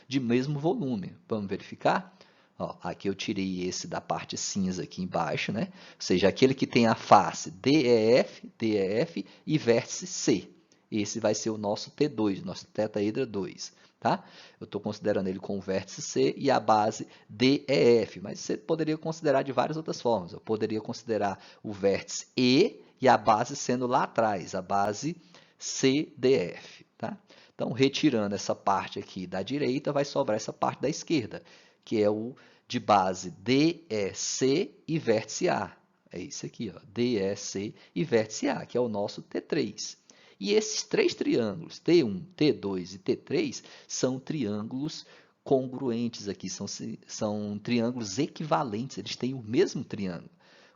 de mesmo volume. Vamos verificar? Ó, aqui eu tirei esse da parte cinza aqui embaixo, né? Ou seja, aquele que tem a face DEF e vértice C. Esse vai ser o nosso T2, nosso tetraedro 2. Tá? Eu estou considerando ele com o vértice C e a base DEF, mas você poderia considerar de várias outras formas. Eu poderia considerar o vértice E e a base sendo lá atrás, a base CDF. Tá? Então, retirando essa parte aqui da direita, vai sobrar essa parte da esquerda, que é o de base DEC e vértice A. É isso aqui, ó, DEC e vértice A, que é o nosso T3. E esses três triângulos, T1, T2 e T3, são triângulos congruentes aqui, são triângulos equivalentes, eles têm o mesmo triângulo.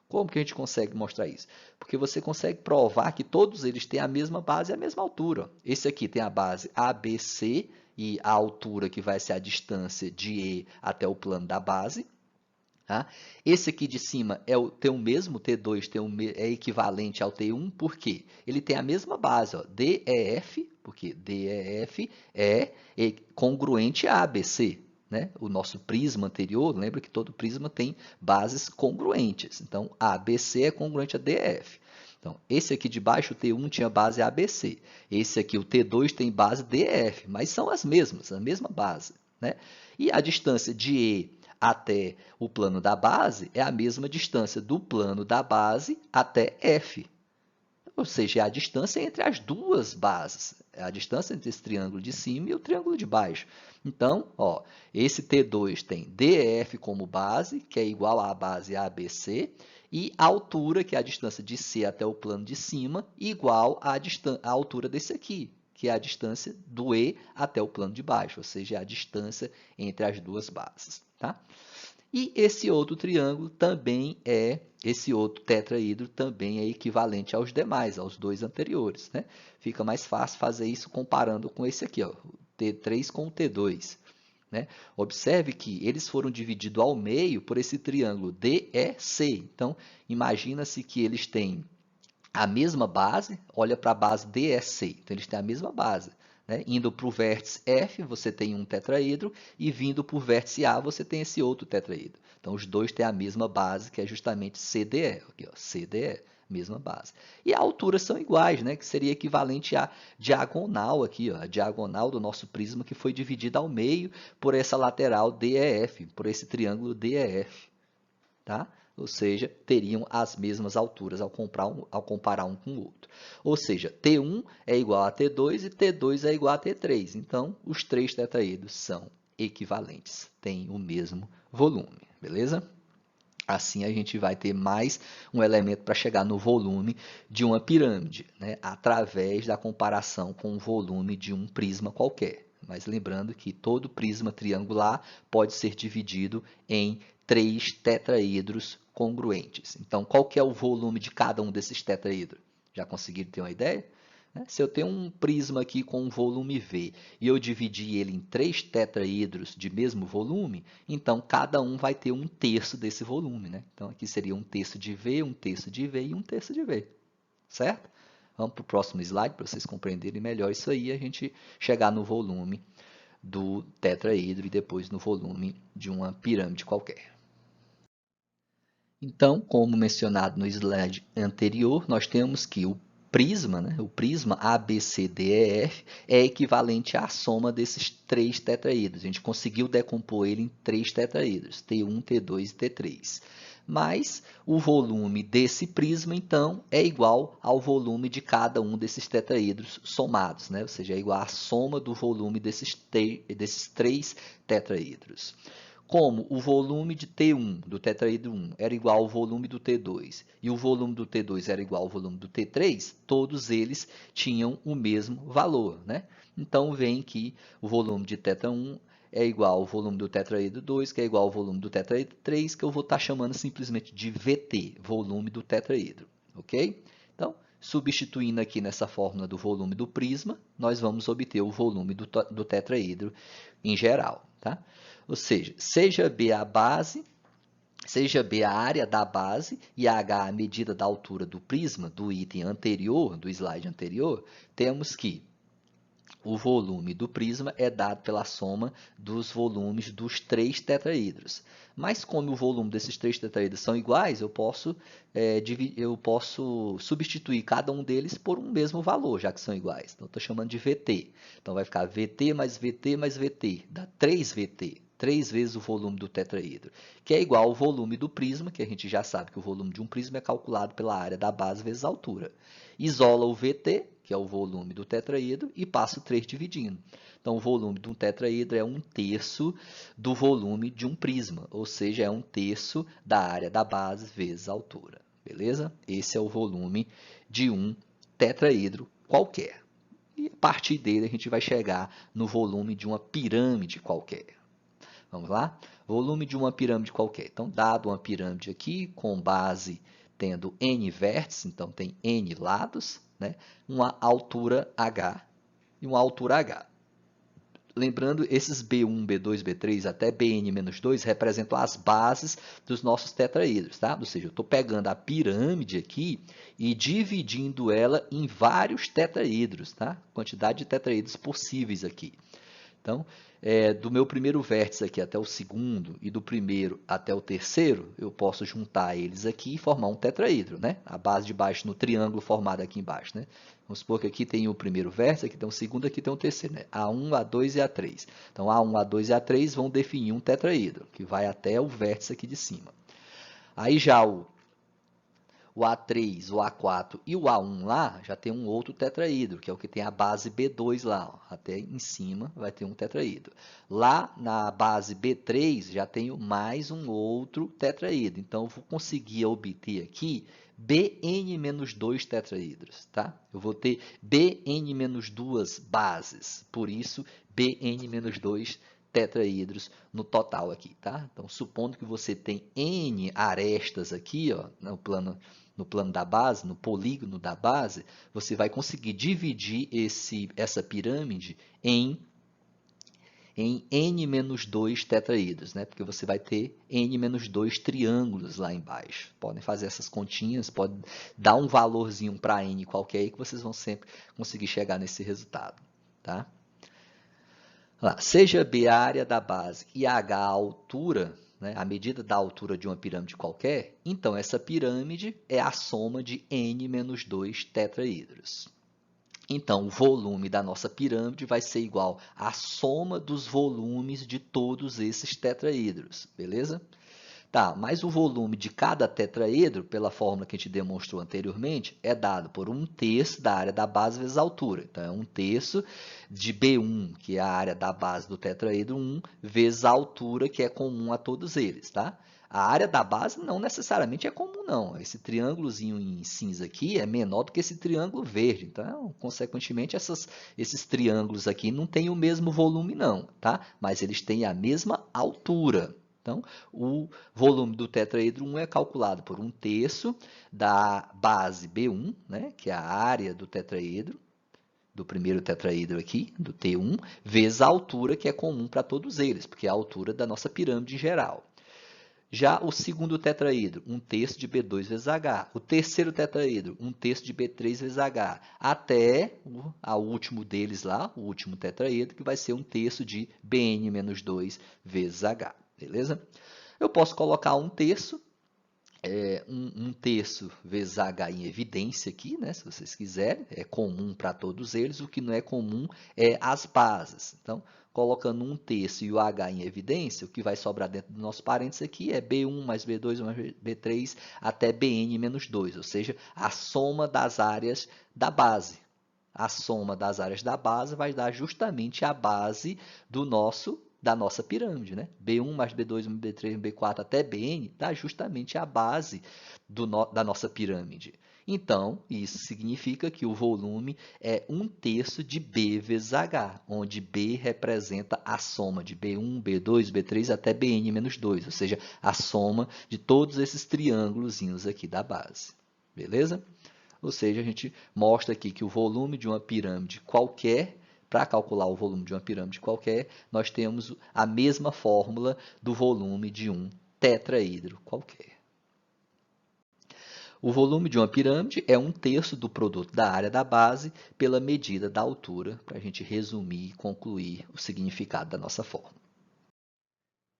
Como que a gente consegue mostrar isso? Porque você consegue provar que todos eles têm a mesma base e a mesma altura. Esse aqui tem a base ABC e a altura que vai ser a distância de E até o plano da base. Tá? Esse aqui de cima tem o mesmo, T2 é equivalente ao T1, por quê? Ele tem a mesma base, ó, DEF, porque DEF é congruente a ABC. Né? O nosso prisma anterior, lembra que todo prisma tem bases congruentes. Então, ABC é congruente a DF. Então, esse aqui de baixo, o T1, tinha base ABC. Esse aqui, o T2, tem base DF, mas são as mesmas, a mesma base. Né? E a distância de E até o plano da base é a mesma distância do plano da base até F. ou seja, é a distância entre as duas bases, é a distância entre esse triângulo de cima e o triângulo de baixo. Então, ó, esse T2 tem DF como base, que é igual à base ABC, e a altura, que é a distância de C até o plano de cima, igual à altura desse aqui, que é a distância do E até o plano de baixo, ou seja, é a distância entre as duas bases. Tá? E esse outro triângulo também esse outro tetraedro também é equivalente aos demais, aos dois anteriores. Né? Fica mais fácil fazer isso comparando com esse aqui, ó, o T3 com o T2. Né? Observe que eles foram divididos ao meio por esse triângulo DEC. Então, imagina-se que eles têm a mesma base, olha para a base DEC. Então, eles têm a mesma base. Né? Indo para o vértice F, você tem um tetraedro, e vindo para o vértice A, você tem esse outro tetraedro. Então, os dois têm a mesma base, que é justamente CDE. Aqui, ó, CDE, mesma base. E a altura são iguais, né? Que seria equivalente à diagonal aqui, ó, a diagonal do nosso prisma, que foi dividida ao meio por essa lateral DEF, por esse triângulo DEF. Tá? Ou seja, teriam as mesmas alturas ao comparar um com o outro. Ou seja, T1 é igual a T2 e T2 é igual a T3. Então, os três tetraedros são equivalentes, têm o mesmo volume, beleza? Assim, a gente vai ter mais um elemento para chegar no volume de uma pirâmide, né? Através da comparação com o volume de um prisma qualquer. Mas lembrando que todo prisma triangular pode ser dividido em três tetraedros congruentes. Então, qual que é o volume de cada um desses tetraedros? Já conseguiram ter uma ideia? Se eu tenho um prisma aqui com um volume V e eu dividir ele em três tetraedros de mesmo volume, então cada um vai ter um terço desse volume. Né? Então, aqui seria um terço de V, um terço de V e um terço de V. Certo? Vamos para o próximo slide para vocês compreenderem melhor isso aí e a gente chegar no volume do tetraedro e depois no volume de uma pirâmide qualquer. Então, como mencionado no slide anterior, nós temos que o prisma, né, o prisma ABCDEF, é equivalente à soma desses três tetraedros. A gente conseguiu decompor ele em três tetraedros, T1, T2 e T3. Mas o volume desse prisma, então, é igual ao volume de cada um desses tetraedros somados, né? Ou seja, é igual à soma do volume desses três tetraedros. Como o volume de T1, do tetraedro 1, era igual ao volume do T2 e o volume do T2 era igual ao volume do T3, todos eles tinham o mesmo valor. Né? Então, vem que o volume de teta 1 é igual ao volume do tetraedro 2, que é igual ao volume do tetraedro 3, que eu vou estar chamando simplesmente de VT, volume do tetraedro. Ok? Então, substituindo aqui nessa fórmula do volume do prisma, nós vamos obter o volume do tetraedro em geral. Tá? Ou seja B a base, seja B a área da base e H a medida da altura do prisma do item anterior, do slide anterior, temos que o volume do prisma é dado pela soma dos volumes dos três tetraedros. Mas como o volume desses três tetraedros são iguais, eu posso substituir cada um deles por um mesmo valor, já que são iguais. Então, estou chamando de VT. Então, vai ficar VT mais VT mais VT, dá 3VT. 3 vezes o volume do tetraedro, que é igual ao volume do prisma, que a gente já sabe que o volume de um prisma é calculado pela área da base vezes a altura. Isola o VT, que é o volume do tetraedro, e passa o 3 dividindo. Então, o volume de um tetraedro é 1/3 do volume de um prisma, ou seja, é 1/3 da área da base vezes a altura. Beleza? Esse é o volume de um tetraedro qualquer. E a partir dele a gente vai chegar no volume de uma pirâmide qualquer. Vamos lá? Volume de uma pirâmide qualquer. Então, dado uma pirâmide aqui, com base tendo n vértices, então tem n lados, né? Uma altura h e uma altura h. Lembrando, esses B1, B2, B3 até Bn-2 representam as bases dos nossos tetraedros, tá? Ou seja, eu estou pegando a pirâmide aqui e dividindo ela em vários tetraedros, tá? Quantidade de tetraedros possíveis aqui. Então, do meu primeiro vértice aqui até o segundo e do primeiro até o terceiro, eu posso juntar eles aqui e formar um tetraedro, né? A base de baixo no triângulo formado aqui embaixo, né? Vamos supor que aqui tem o primeiro vértice, aqui tem o segundo, aqui tem o terceiro, né? A1, A2 e A3. Então, A1, A2 e A3 vão definir um tetraedro, que vai até o vértice aqui de cima. Aí já o o A3, o A4 e o A1 lá, já tem um outro tetraídro, que é o que tem a base B2 lá, ó. Até em cima vai ter um tetraídro. Lá na base B3 já tenho mais um outro tetraídro. Então, eu vou conseguir obter aqui Bn-2 tetraídros, tá? Eu vou ter Bn-2 bases, por isso Bn-2 tetraídros no total aqui, tá? Então, supondo que você tem N arestas aqui, ó, no plano da base, no polígono da base, você vai conseguir dividir essa pirâmide em N-2 tetraídros, né? Porque você vai ter N-2 triângulos lá embaixo. Podem fazer essas continhas, pode dar um valorzinho para N qualquer aí que vocês vão sempre conseguir chegar nesse resultado, tá? Lá, seja B a área da base e H a altura, né, a medida da altura de uma pirâmide qualquer, então essa pirâmide é a soma de N-2 tetraídros. Então, o volume da nossa pirâmide vai ser igual à soma dos volumes de todos esses tetraídros, beleza? Tá, mas o volume de cada tetraedro, pela fórmula que a gente demonstrou anteriormente, é dado por 1/3 da área da base vezes a altura. Então, é 1/3 de B1, que é a área da base do tetraedro 1, vezes a altura, que é comum a todos eles, tá? A área da base não necessariamente é comum, não. Esse triângulozinho em cinza aqui é menor do que esse triângulo verde. Então, consequentemente, esses triângulos aqui não têm o mesmo volume, não, tá? Mas eles têm a mesma altura. Então, o volume do tetraedro 1 é calculado por 1/3 da base B1, né, que é a área do tetraedro, do primeiro tetraedro aqui, do T1, vezes a altura, que é comum para todos eles, porque é a altura da nossa pirâmide em geral. Já o segundo tetraedro, 1/3 de B2 vezes H. O terceiro tetraedro, 1/3 de B3 vezes H. Até o último deles lá, o último tetraedro, que vai ser 1/3 de Bn-2 vezes H. Beleza? Eu posso colocar 1/3, 1/3 vezes H em evidência aqui, né? Se vocês quiserem, é comum para todos eles. O que não é comum é as bases. Então, colocando 1/3 e o H em evidência, o que vai sobrar dentro do nosso parênteses aqui é B1 mais B2 mais B3 até Bn-2, ou seja, a soma das áreas da base. A soma das áreas da base vai dar justamente a base da nossa pirâmide, né? B1 mais B2 mais B3 mais B4 até Bn dá justamente a base da nossa pirâmide. Então, isso significa que o volume é 1/3 de B vezes H, onde B representa a soma de B1, B2, B3 até Bn-2, ou seja, a soma de todos esses triângulos aqui da base. Beleza? Ou seja, a gente mostra aqui que o volume de uma pirâmide qualquer, para calcular o volume de uma pirâmide qualquer, nós temos a mesma fórmula do volume de um tetraedro qualquer. O volume de uma pirâmide é 1/3 do produto da área da base pela medida da altura, para a gente resumir e concluir o significado da nossa fórmula.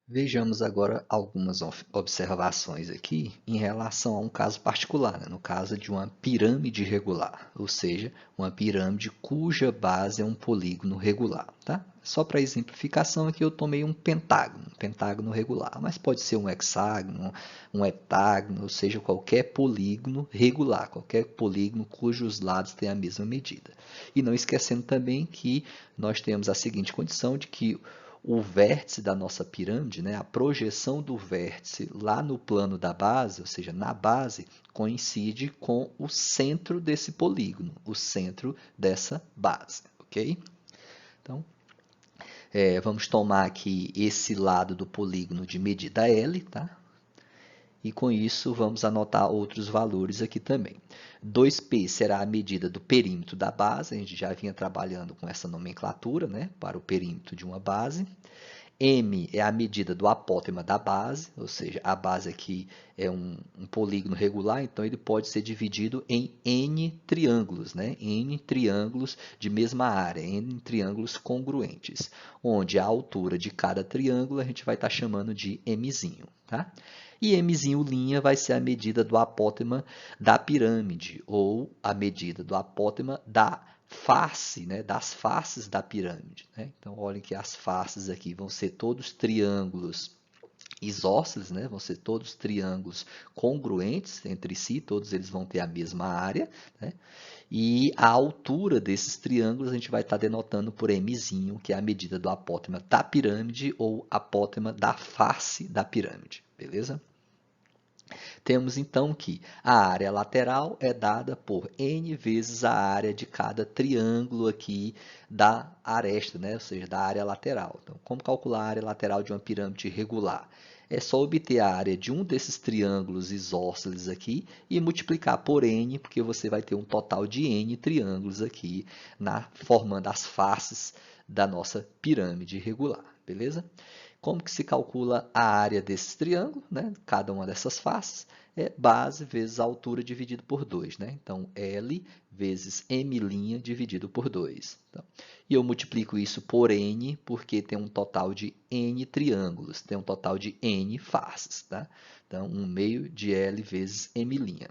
Vejamos agora algumas observações aqui em relação a um caso particular, né? No caso de uma pirâmide regular, ou seja, uma pirâmide cuja base é um polígono regular. Tá? Só para exemplificação aqui eu tomei um pentágono regular, mas pode ser um hexágono, um heptágono, ou seja, qualquer polígono regular, qualquer polígono cujos lados têm a mesma medida. E não esquecendo também que nós temos a seguinte condição de que o vértice da nossa pirâmide, né, a projeção do vértice lá no plano da base, ou seja, na base, coincide com o centro desse polígono, o centro dessa base, ok? Então, vamos tomar aqui esse lado do polígono de medida L, tá? E com isso vamos anotar outros valores aqui também. 2π será a medida do perímetro da base, a gente já vinha trabalhando com essa nomenclatura, né, para o perímetro de uma base. M é a medida do apótema da base, ou seja, a base aqui é um polígono regular, então ele pode ser dividido em N triângulos, né? N triângulos de mesma área, N triângulos congruentes, onde a altura de cada triângulo a gente vai estar chamando de Mzinho, tá? E Mzinho' vai ser a medida do apótema da pirâmide, ou a medida do apótema da face, né, das faces da pirâmide. Né? Então, olhem que as faces aqui vão ser todos triângulos isósceles, né? Vão ser todos triângulos congruentes entre si, todos eles vão ter a mesma área, né? E a altura desses triângulos a gente vai estar denotando por mzinho, que é a medida do apótema da pirâmide ou apótema da face da pirâmide, beleza? Temos então que a área lateral é dada por n vezes a área de cada triângulo aqui da aresta, né? Ou seja, da área lateral. Então, como calcular a área lateral de uma pirâmide regular? É só obter a área de um desses triângulos isósceles aqui e multiplicar por n, porque você vai ter um total de n triângulos aqui formando as faces da nossa pirâmide regular, beleza? Como que se calcula a área desse triângulo, né? Cada uma dessas faces é base vezes a altura dividido por 2, né? Então, L vezes M' dividido por 2. Então, e eu multiplico isso por N, porque tem um total de N triângulos, tem um total de N faces, tá? Então, 1/2 de L vezes M'.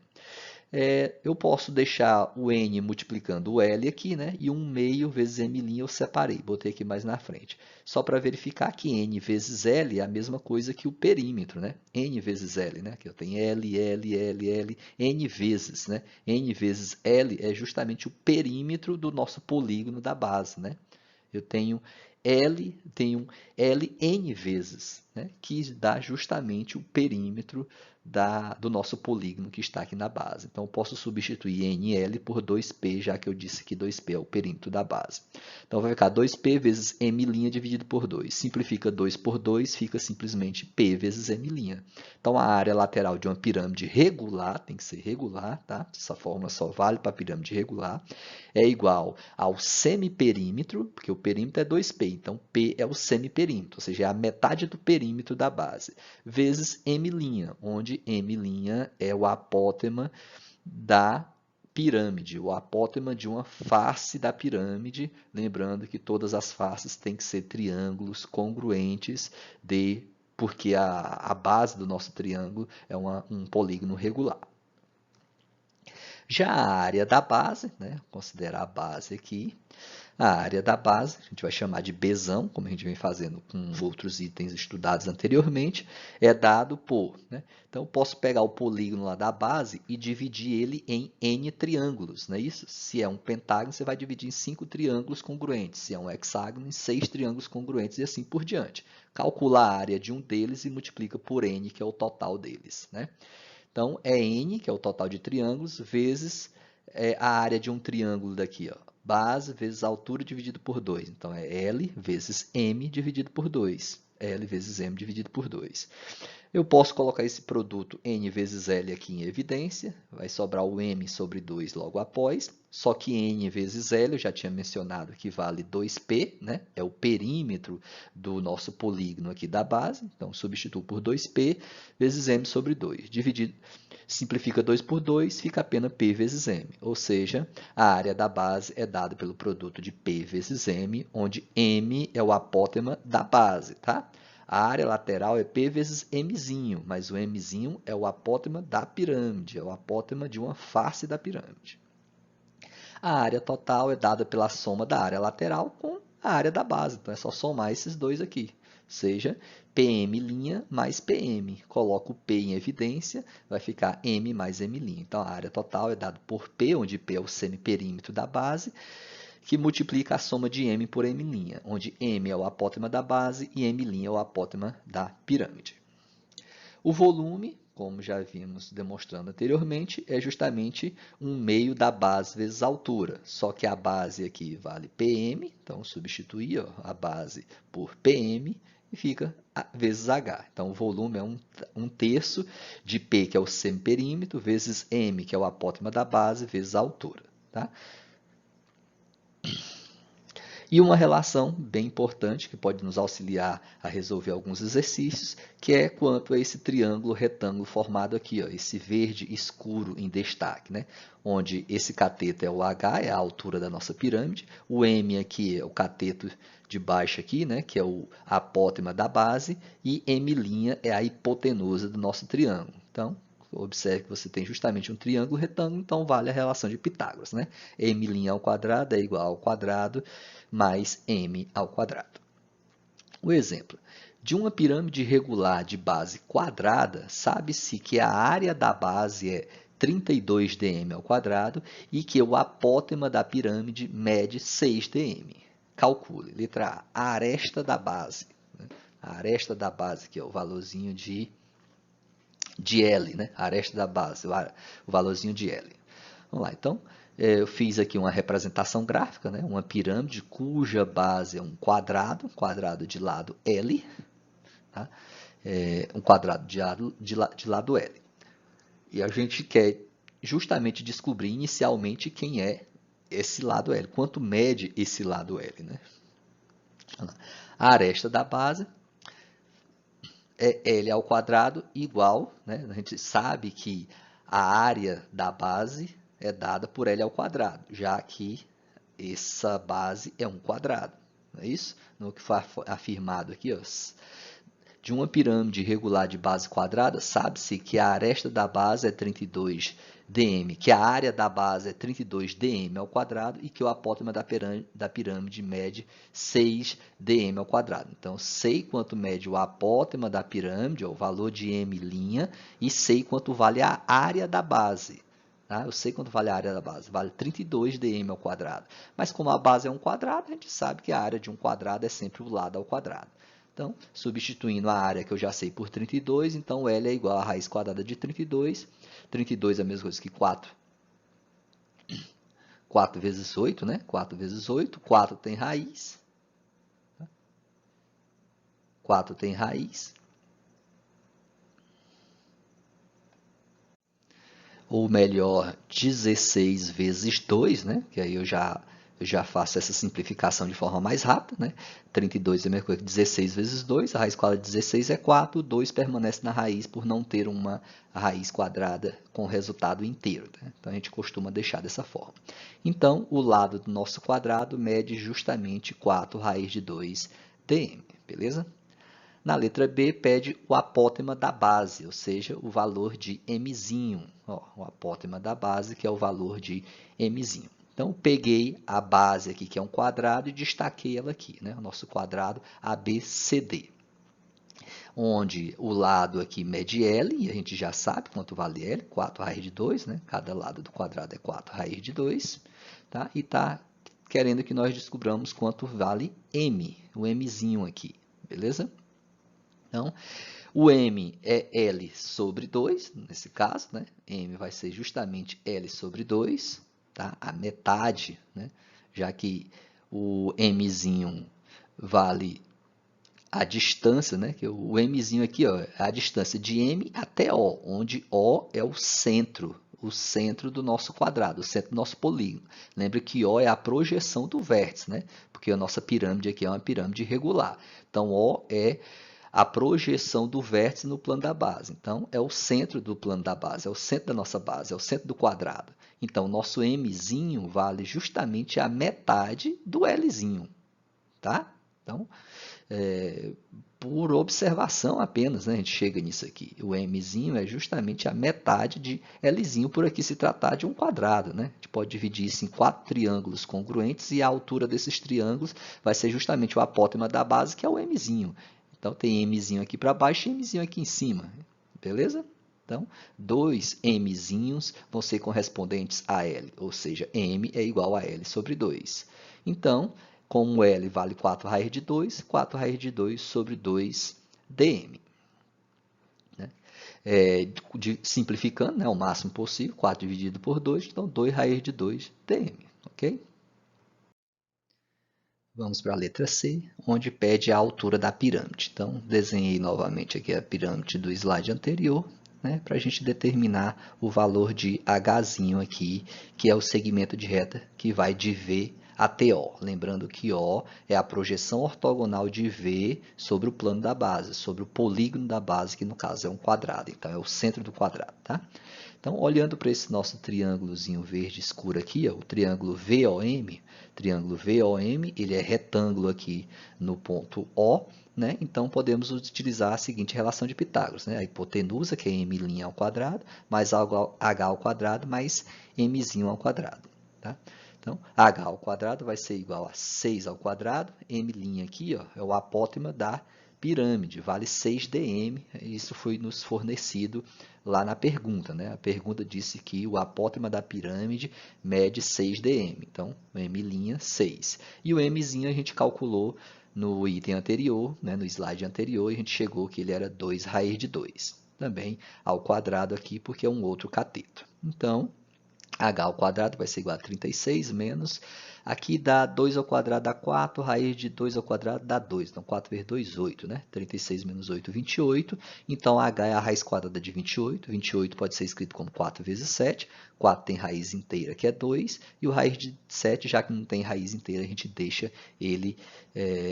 Eu posso deixar o n multiplicando o L aqui, né? E 1/2 vezes M' eu separei, botei aqui mais na frente. Só para verificar que n vezes L é a mesma coisa que o perímetro, né? N vezes L, né? Aqui eu tenho L, L, L, L, N vezes, né? N vezes L é justamente o perímetro do nosso polígono da base, né? Eu tenho L n vezes, né? Que dá justamente o perímetro do nosso polígono que está aqui na base. Então, eu posso substituir NL por 2P, já que eu disse que 2P é o perímetro da base. Então, vai ficar 2P vezes M' dividido por 2. Simplifica 2 por 2, fica simplesmente P vezes M'. Então, a área lateral de uma pirâmide regular, tem que ser regular, tá? Essa fórmula só vale para pirâmide regular, é igual ao semiperímetro, porque o perímetro é 2P, então P é o semiperímetro, ou seja, é a metade do perímetro da base, vezes M', onde M' é o apótema da pirâmide, o apótema de uma face da pirâmide, lembrando que todas as faces têm que ser triângulos congruentes porque a base do nosso triângulo é um polígono regular. Já a área da base, né, considerar a base aqui, a área da base, a gente vai chamar de Bzão, como a gente vem fazendo com outros itens estudados anteriormente, é dado por, né? Então, eu posso pegar o polígono lá da base e dividir ele em n triângulos, não é isso? Se é um pentágono, você vai dividir em 5 triângulos congruentes. Se é um hexágono, em 6 triângulos congruentes e assim por diante. Calcula a área de um deles e multiplica por n, que é o total deles, né? Então, é n, que é o total de triângulos, vezes a área de um triângulo daqui, ó. Base vezes a altura dividido por 2. Então, é L vezes M dividido por 2. L vezes M dividido por 2. Eu posso colocar esse produto N vezes L aqui em evidência, vai sobrar o M sobre 2 logo após, só que N vezes L, eu já tinha mencionado que vale 2P, né? É o perímetro do nosso polígono aqui da base, então substituo por 2P vezes M sobre 2, dividido, simplifica 2 por 2, fica apenas P vezes M, ou seja, a área da base é dada pelo produto de P vezes M, onde M é o apótema da base, tá? A área lateral é P vezes Mzinho, mas o Mzinho é o apótema da pirâmide, é o apótema de uma face da pirâmide. A área total é dada pela soma da área lateral com a área da base, então é só somar esses dois aqui, seja PM' mais PM. Coloco o P em evidência, vai ficar M mais M'. Então, a área total é dada por P, onde P é o semiperímetro da base, que multiplica a soma de M por M', onde M é o apótema da base e M' é o apótema da pirâmide. O volume, como já vimos demonstrando anteriormente, é justamente 1/2 da base vezes a altura, só que a base aqui vale PM, então substituir a base por PM e fica vezes H. Então, o volume é 1/3 de P, que é o semiperímetro, vezes M, que é o apótema da base, vezes a altura, tá? E uma relação bem importante que pode nos auxiliar a resolver alguns exercícios, que é quanto a esse triângulo retângulo formado aqui, ó, esse verde escuro em destaque, né? Onde esse cateto é o H, é a altura da nossa pirâmide, o M aqui é o cateto de baixo aqui, né? Que é a apótema da base, e M' é a hipotenusa do nosso triângulo. Então, observe que você tem justamente um triângulo retângulo, então vale a relação de Pitágoras, né? M' ao quadrado é igual ao quadrado mais m ao quadrado. O exemplo, De uma pirâmide regular de base quadrada, sabe-se que a área da base é 32 dm ao quadrado e que o apótema da pirâmide mede 6 dm. Calcule. Letra A, a aresta da base. Né? A aresta da base, que é o valorzinho de L, né? A aresta da base, o valorzinho de L. Vamos lá, então, eu fiz aqui uma representação gráfica, né? Uma pirâmide cuja base é um quadrado de lado L, tá? Um quadrado de lado L. E a gente quer justamente descobrir inicialmente quem é esse lado L, quanto mede esse lado L, né? A aresta da base é L ao quadrado igual, né? A gente sabe que a área da base é dada por L ao quadrado, já que essa base é um quadrado, não é isso? No que foi afirmado aqui, ó, de uma pirâmide regular de base quadrada, sabe-se que a aresta da base é 32 dm, que a área da base é 32 dm ao quadrado e que o apótema da pirâmide mede 6 dm ao quadrado. Então, sei quanto mede o apótema da pirâmide, o valor de m', e sei quanto vale a área da base. Tá? Eu sei quanto vale a área da base, vale 32 dm ao quadrado. Mas como a base é um quadrado, a gente sabe que a área de um quadrado é sempre o lado ao quadrado. Então, substituindo a área que eu já sei por 32, então L é igual a raiz quadrada de 32. 32 é a mesma coisa que 4. 4 vezes 8, né? 4 vezes 8. 4 tem raiz. 4 tem raiz. Ou melhor, 16 vezes 2, né? Que aí eu já faço essa simplificação de forma mais rápida, né? 32 é a mesma coisa que 16 vezes 2, a raiz quadrada de 16 é 4, 2 permanece na raiz por não ter uma raiz quadrada com resultado inteiro. Né? Então, a gente costuma deixar dessa forma. Então, o lado do nosso quadrado mede justamente 4 raiz de 2 dm, beleza? Na letra B, pede o apótema da base, ou seja, o valor de mzinho. Ó, o apótema da base, que é o valor de mzinho. Então, peguei a base aqui, que é um quadrado, e destaquei ela aqui, né? O nosso quadrado ABCD. Onde o lado aqui mede L, e a gente já sabe quanto vale L, 4 raiz de 2, né? Cada lado do quadrado é 4 raiz de 2, tá? E está querendo que nós descobramos quanto vale M, o mzinho aqui, beleza? Então, o m é L sobre 2, nesse caso, né? M vai ser justamente L sobre 2, tá? A metade, né? Já que o mzinho vale a distância, né? Que o mzinho aqui, ó, é a distância de M até O, onde O é o centro do nosso quadrado, o centro do nosso polígono. Lembre que O é a projeção do vértice, né? Porque a nossa pirâmide aqui é uma pirâmide regular. Então, O é a projeção do vértice no plano da base. Então, é o centro do plano da base, é o centro da nossa base, é o centro do quadrado. Então, nosso mzinho vale justamente a metade do Lzinho, tá? Então, por observação apenas, né, a gente chega nisso aqui. O mzinho é justamente a metade de Lzinho, por aqui se tratar de um quadrado, né? A gente pode dividir isso em 4 triângulos congruentes e a altura desses triângulos vai ser justamente o apótema da base, que é o mzinho. Então, tem mzinho aqui para baixo e mzinho aqui em cima, beleza? Então, 2 mzinhos vão ser correspondentes a L, ou seja, m é igual a L sobre 2. Então, como L vale 4 raiz de 2, 4 raiz de 2 sobre 2 dm. Né? Simplificando, né, o máximo possível, 4 dividido por 2, então 2 raiz de 2 dm, ok? Vamos para a letra C, onde pede a altura da pirâmide. Então, desenhei novamente aqui a pirâmide do slide anterior, né, para a gente determinar o valor de Hzinho aqui, que é o segmento de reta que vai de V até O. Lembrando que O é a projeção ortogonal de V sobre o plano da base, sobre o polígono da base, que no caso é um quadrado, então é o centro do quadrado, tá? Então, olhando para esse nosso triângulozinho verde escuro aqui, ó, o triângulo VOM, ele é retângulo aqui no ponto O, né? Então, podemos utilizar a seguinte relação de Pitágoras, né? A hipotenusa, que é m' ao quadrado, mais h ao quadrado, mais mzinho ao quadrado, tá? Então, h ao quadrado vai ser igual a 6 ao quadrado, m' aqui, ó, é o apótema da pirâmide, vale 6 dm, isso foi nos fornecido lá na pergunta, né? A pergunta disse que o apótema da pirâmide mede 6 dm, então m', 6. E o mzinho a gente calculou no item anterior, né, no slide anterior, e a gente chegou que ele era 2 raiz de 2. Também ao quadrado aqui, porque é um outro cateto. Então, h ao quadrado vai ser igual a 36 menos, aqui dá 2 ao quadrado dá 4, raiz de 2 ao quadrado dá 2, então 4 vezes 2, 8, né? 36 menos 8, 28, então h é a raiz quadrada de 28, 28 pode ser escrito como 4 vezes 7, 4 tem raiz inteira que é 2, e o raiz de 7, já que não tem raiz inteira, a gente deixa ele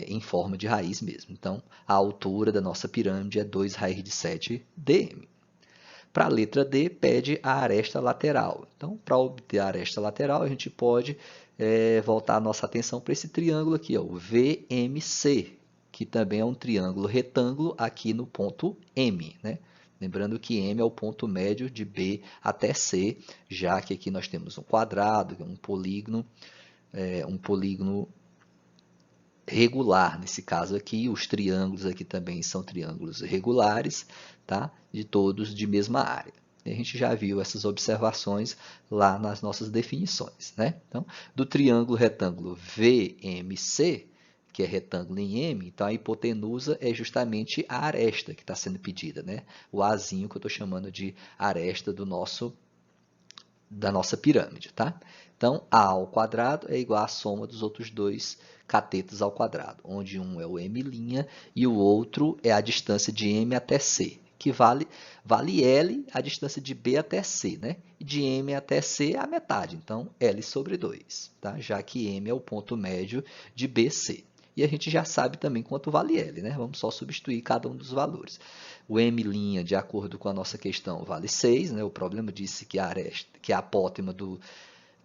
em forma de raiz mesmo. Então, a altura da nossa pirâmide é 2 raiz de 7 dm. Para a letra D, pede a aresta lateral. Então, para obter a aresta lateral, a gente pode voltar a nossa atenção para esse triângulo aqui, ó, o VMC, que também é um triângulo retângulo aqui no ponto M, né? Lembrando que M é o ponto médio de B até C, já que aqui nós temos um quadrado, um polígono regular, nesse caso aqui, os triângulos aqui também são triângulos regulares, tá? De todos de mesma área. E a gente já viu essas observações lá nas nossas definições, né? Então, do triângulo retângulo VMC, que é retângulo em M, então a hipotenusa é justamente a aresta que está sendo pedida, né? O Azinho que eu estou chamando de aresta da nossa pirâmide, tá? Então, A ao quadrado é igual à soma dos outros dois catetos ao quadrado, onde um é o M' e o outro é a distância de M até C, que vale L a distância de B até C, né? E de M até C a metade, então L sobre 2, tá? Já que M é o ponto médio de BC. E a gente já sabe também quanto vale L, né? Vamos só substituir cada um dos valores. O M', de acordo com a nossa questão, vale 6, né? O problema disse que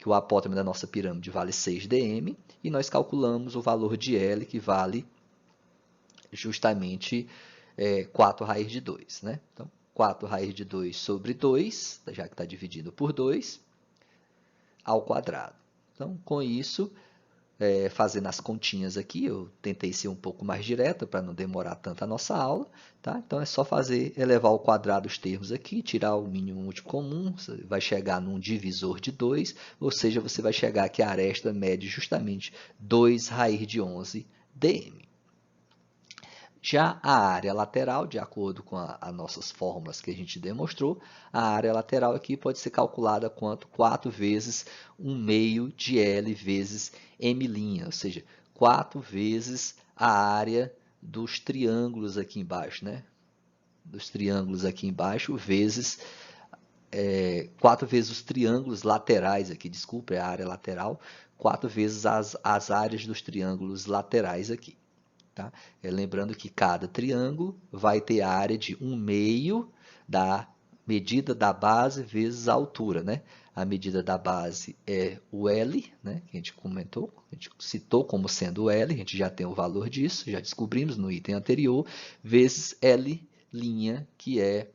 o apótema da nossa pirâmide vale 6 dm, e nós calculamos o valor de L, que vale justamente 4 raiz de 2, né? Então, 4 raiz de 2 sobre 2, já que está dividido por 2, ao quadrado. Então, com isso, fazendo as continhas aqui, eu tentei ser um pouco mais direto para não demorar tanto a nossa aula, tá? Então é só elevar ao quadrado os termos aqui, tirar o mínimo múltiplo comum, você vai chegar num divisor de 2, ou seja, você vai chegar que a aresta mede justamente 2 raiz de 11 dm. Já a área lateral, de acordo com as nossas fórmulas que a gente demonstrou, a área lateral aqui pode ser calculada quanto 4 vezes 1 meio de L vezes M', ou seja, 4 vezes a área dos triângulos aqui embaixo, né? Dos triângulos aqui embaixo, vezes 4 vezes os triângulos laterais aqui, desculpa, é a área lateral, 4 vezes as áreas dos triângulos laterais aqui. Tá? Lembrando que cada triângulo vai ter a área de 1 meio da medida da base vezes a altura, né? A medida da base é o L, né? Que a gente comentou, a gente citou como sendo o L, a gente já tem o valor disso, já descobrimos no item anterior, vezes L', que é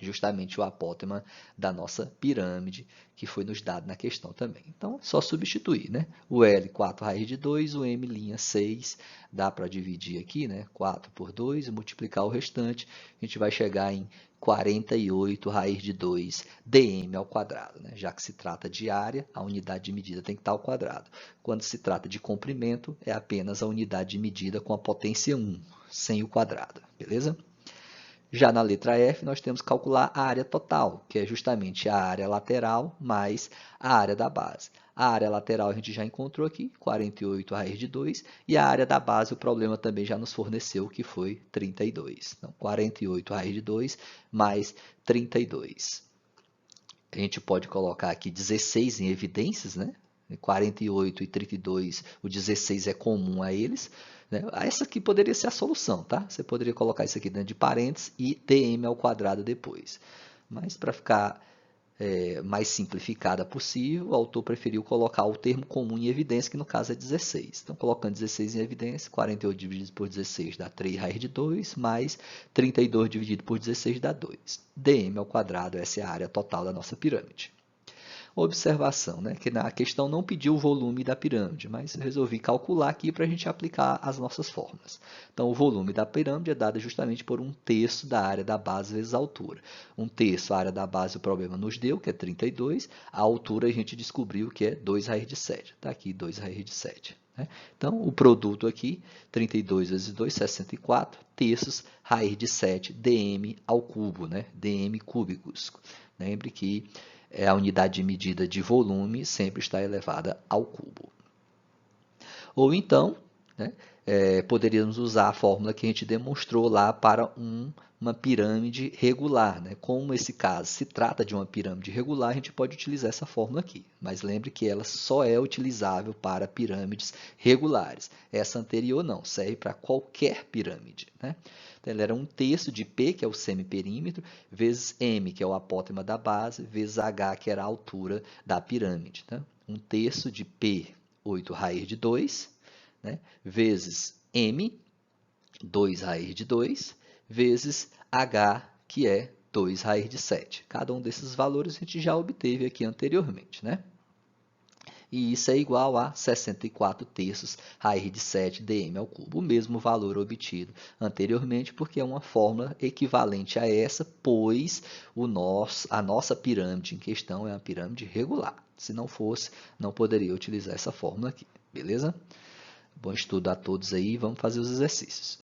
justamente o apótema da nossa pirâmide, que foi nos dado na questão também. Então, é só substituir, né? O L, 4 raiz de 2, o M', 6, dá para dividir aqui, né? 4 por 2 e multiplicar o restante, a gente vai chegar em 48 raiz de 2 dm ao quadrado, né? Já que se trata de área, a unidade de medida tem que estar ao quadrado. Quando se trata de comprimento, é apenas a unidade de medida com a potência 1, sem o quadrado, beleza? Já na letra F, nós temos que calcular a área total, que é justamente a área lateral mais a área da base. A área lateral a gente já encontrou aqui, 48 raiz de 2, e a área da base o problema também já nos forneceu, que foi 32. Então, 48 raiz de 2 mais 32. A gente pode colocar aqui 16 em evidências, né? 48 e 32, o 16 é comum a eles. Né? Essa aqui poderia ser a solução, tá? Você poderia colocar isso aqui dentro de parênteses e dm ao quadrado depois. Mas para ficar mais simplificada possível, o autor preferiu colocar o termo comum em evidência, que no caso é 16. Então, colocando 16 em evidência, 48 dividido por 16 dá 3 raiz de 2, mais 32 dividido por 16 dá 2. dm ao quadrado, essa é a área total da nossa pirâmide. Observação, né? Que a questão não pediu o volume da pirâmide, mas resolvi calcular aqui para a gente aplicar as nossas fórmulas. Então, o volume da pirâmide é dado justamente por 1/3 da área da base vezes a altura. 1/3 a área da base o problema nos deu, que é 32. A altura a gente descobriu que é 2 raiz de 7. Está aqui 2 raiz de 7. Né? Então, o produto aqui, 32 vezes 2, 64, terços, raiz de 7, dm ao cubo, né? dm cúbicos. Lembre que a unidade de medida de volume sempre está elevada ao cubo. Ou então, né, poderíamos usar a fórmula que a gente demonstrou lá para uma pirâmide regular. Né? Como esse caso se trata de uma pirâmide regular, a gente pode utilizar essa fórmula aqui. Mas lembre que ela só é utilizável para pirâmides regulares. Essa anterior não, serve para qualquer pirâmide. Né? Então, ela era 1/3 de P, que é o semiperímetro, vezes M, que é o apótema da base, vezes H, que era a altura da pirâmide. Né? 1/3 de P, 8 raiz de 2, né? Vezes M, 2 raiz de 2, vezes H, que é 2 raiz de 7. Cada um desses valores a gente já obteve aqui anteriormente, né? E isso é igual a 64 terços raiz de 7 dm ao cubo. O mesmo valor obtido anteriormente, porque é uma fórmula equivalente a essa, pois a nossa pirâmide em questão é uma pirâmide regular. Se não fosse, não poderia utilizar essa fórmula aqui, beleza? Bom estudo a todos aí, vamos fazer os exercícios.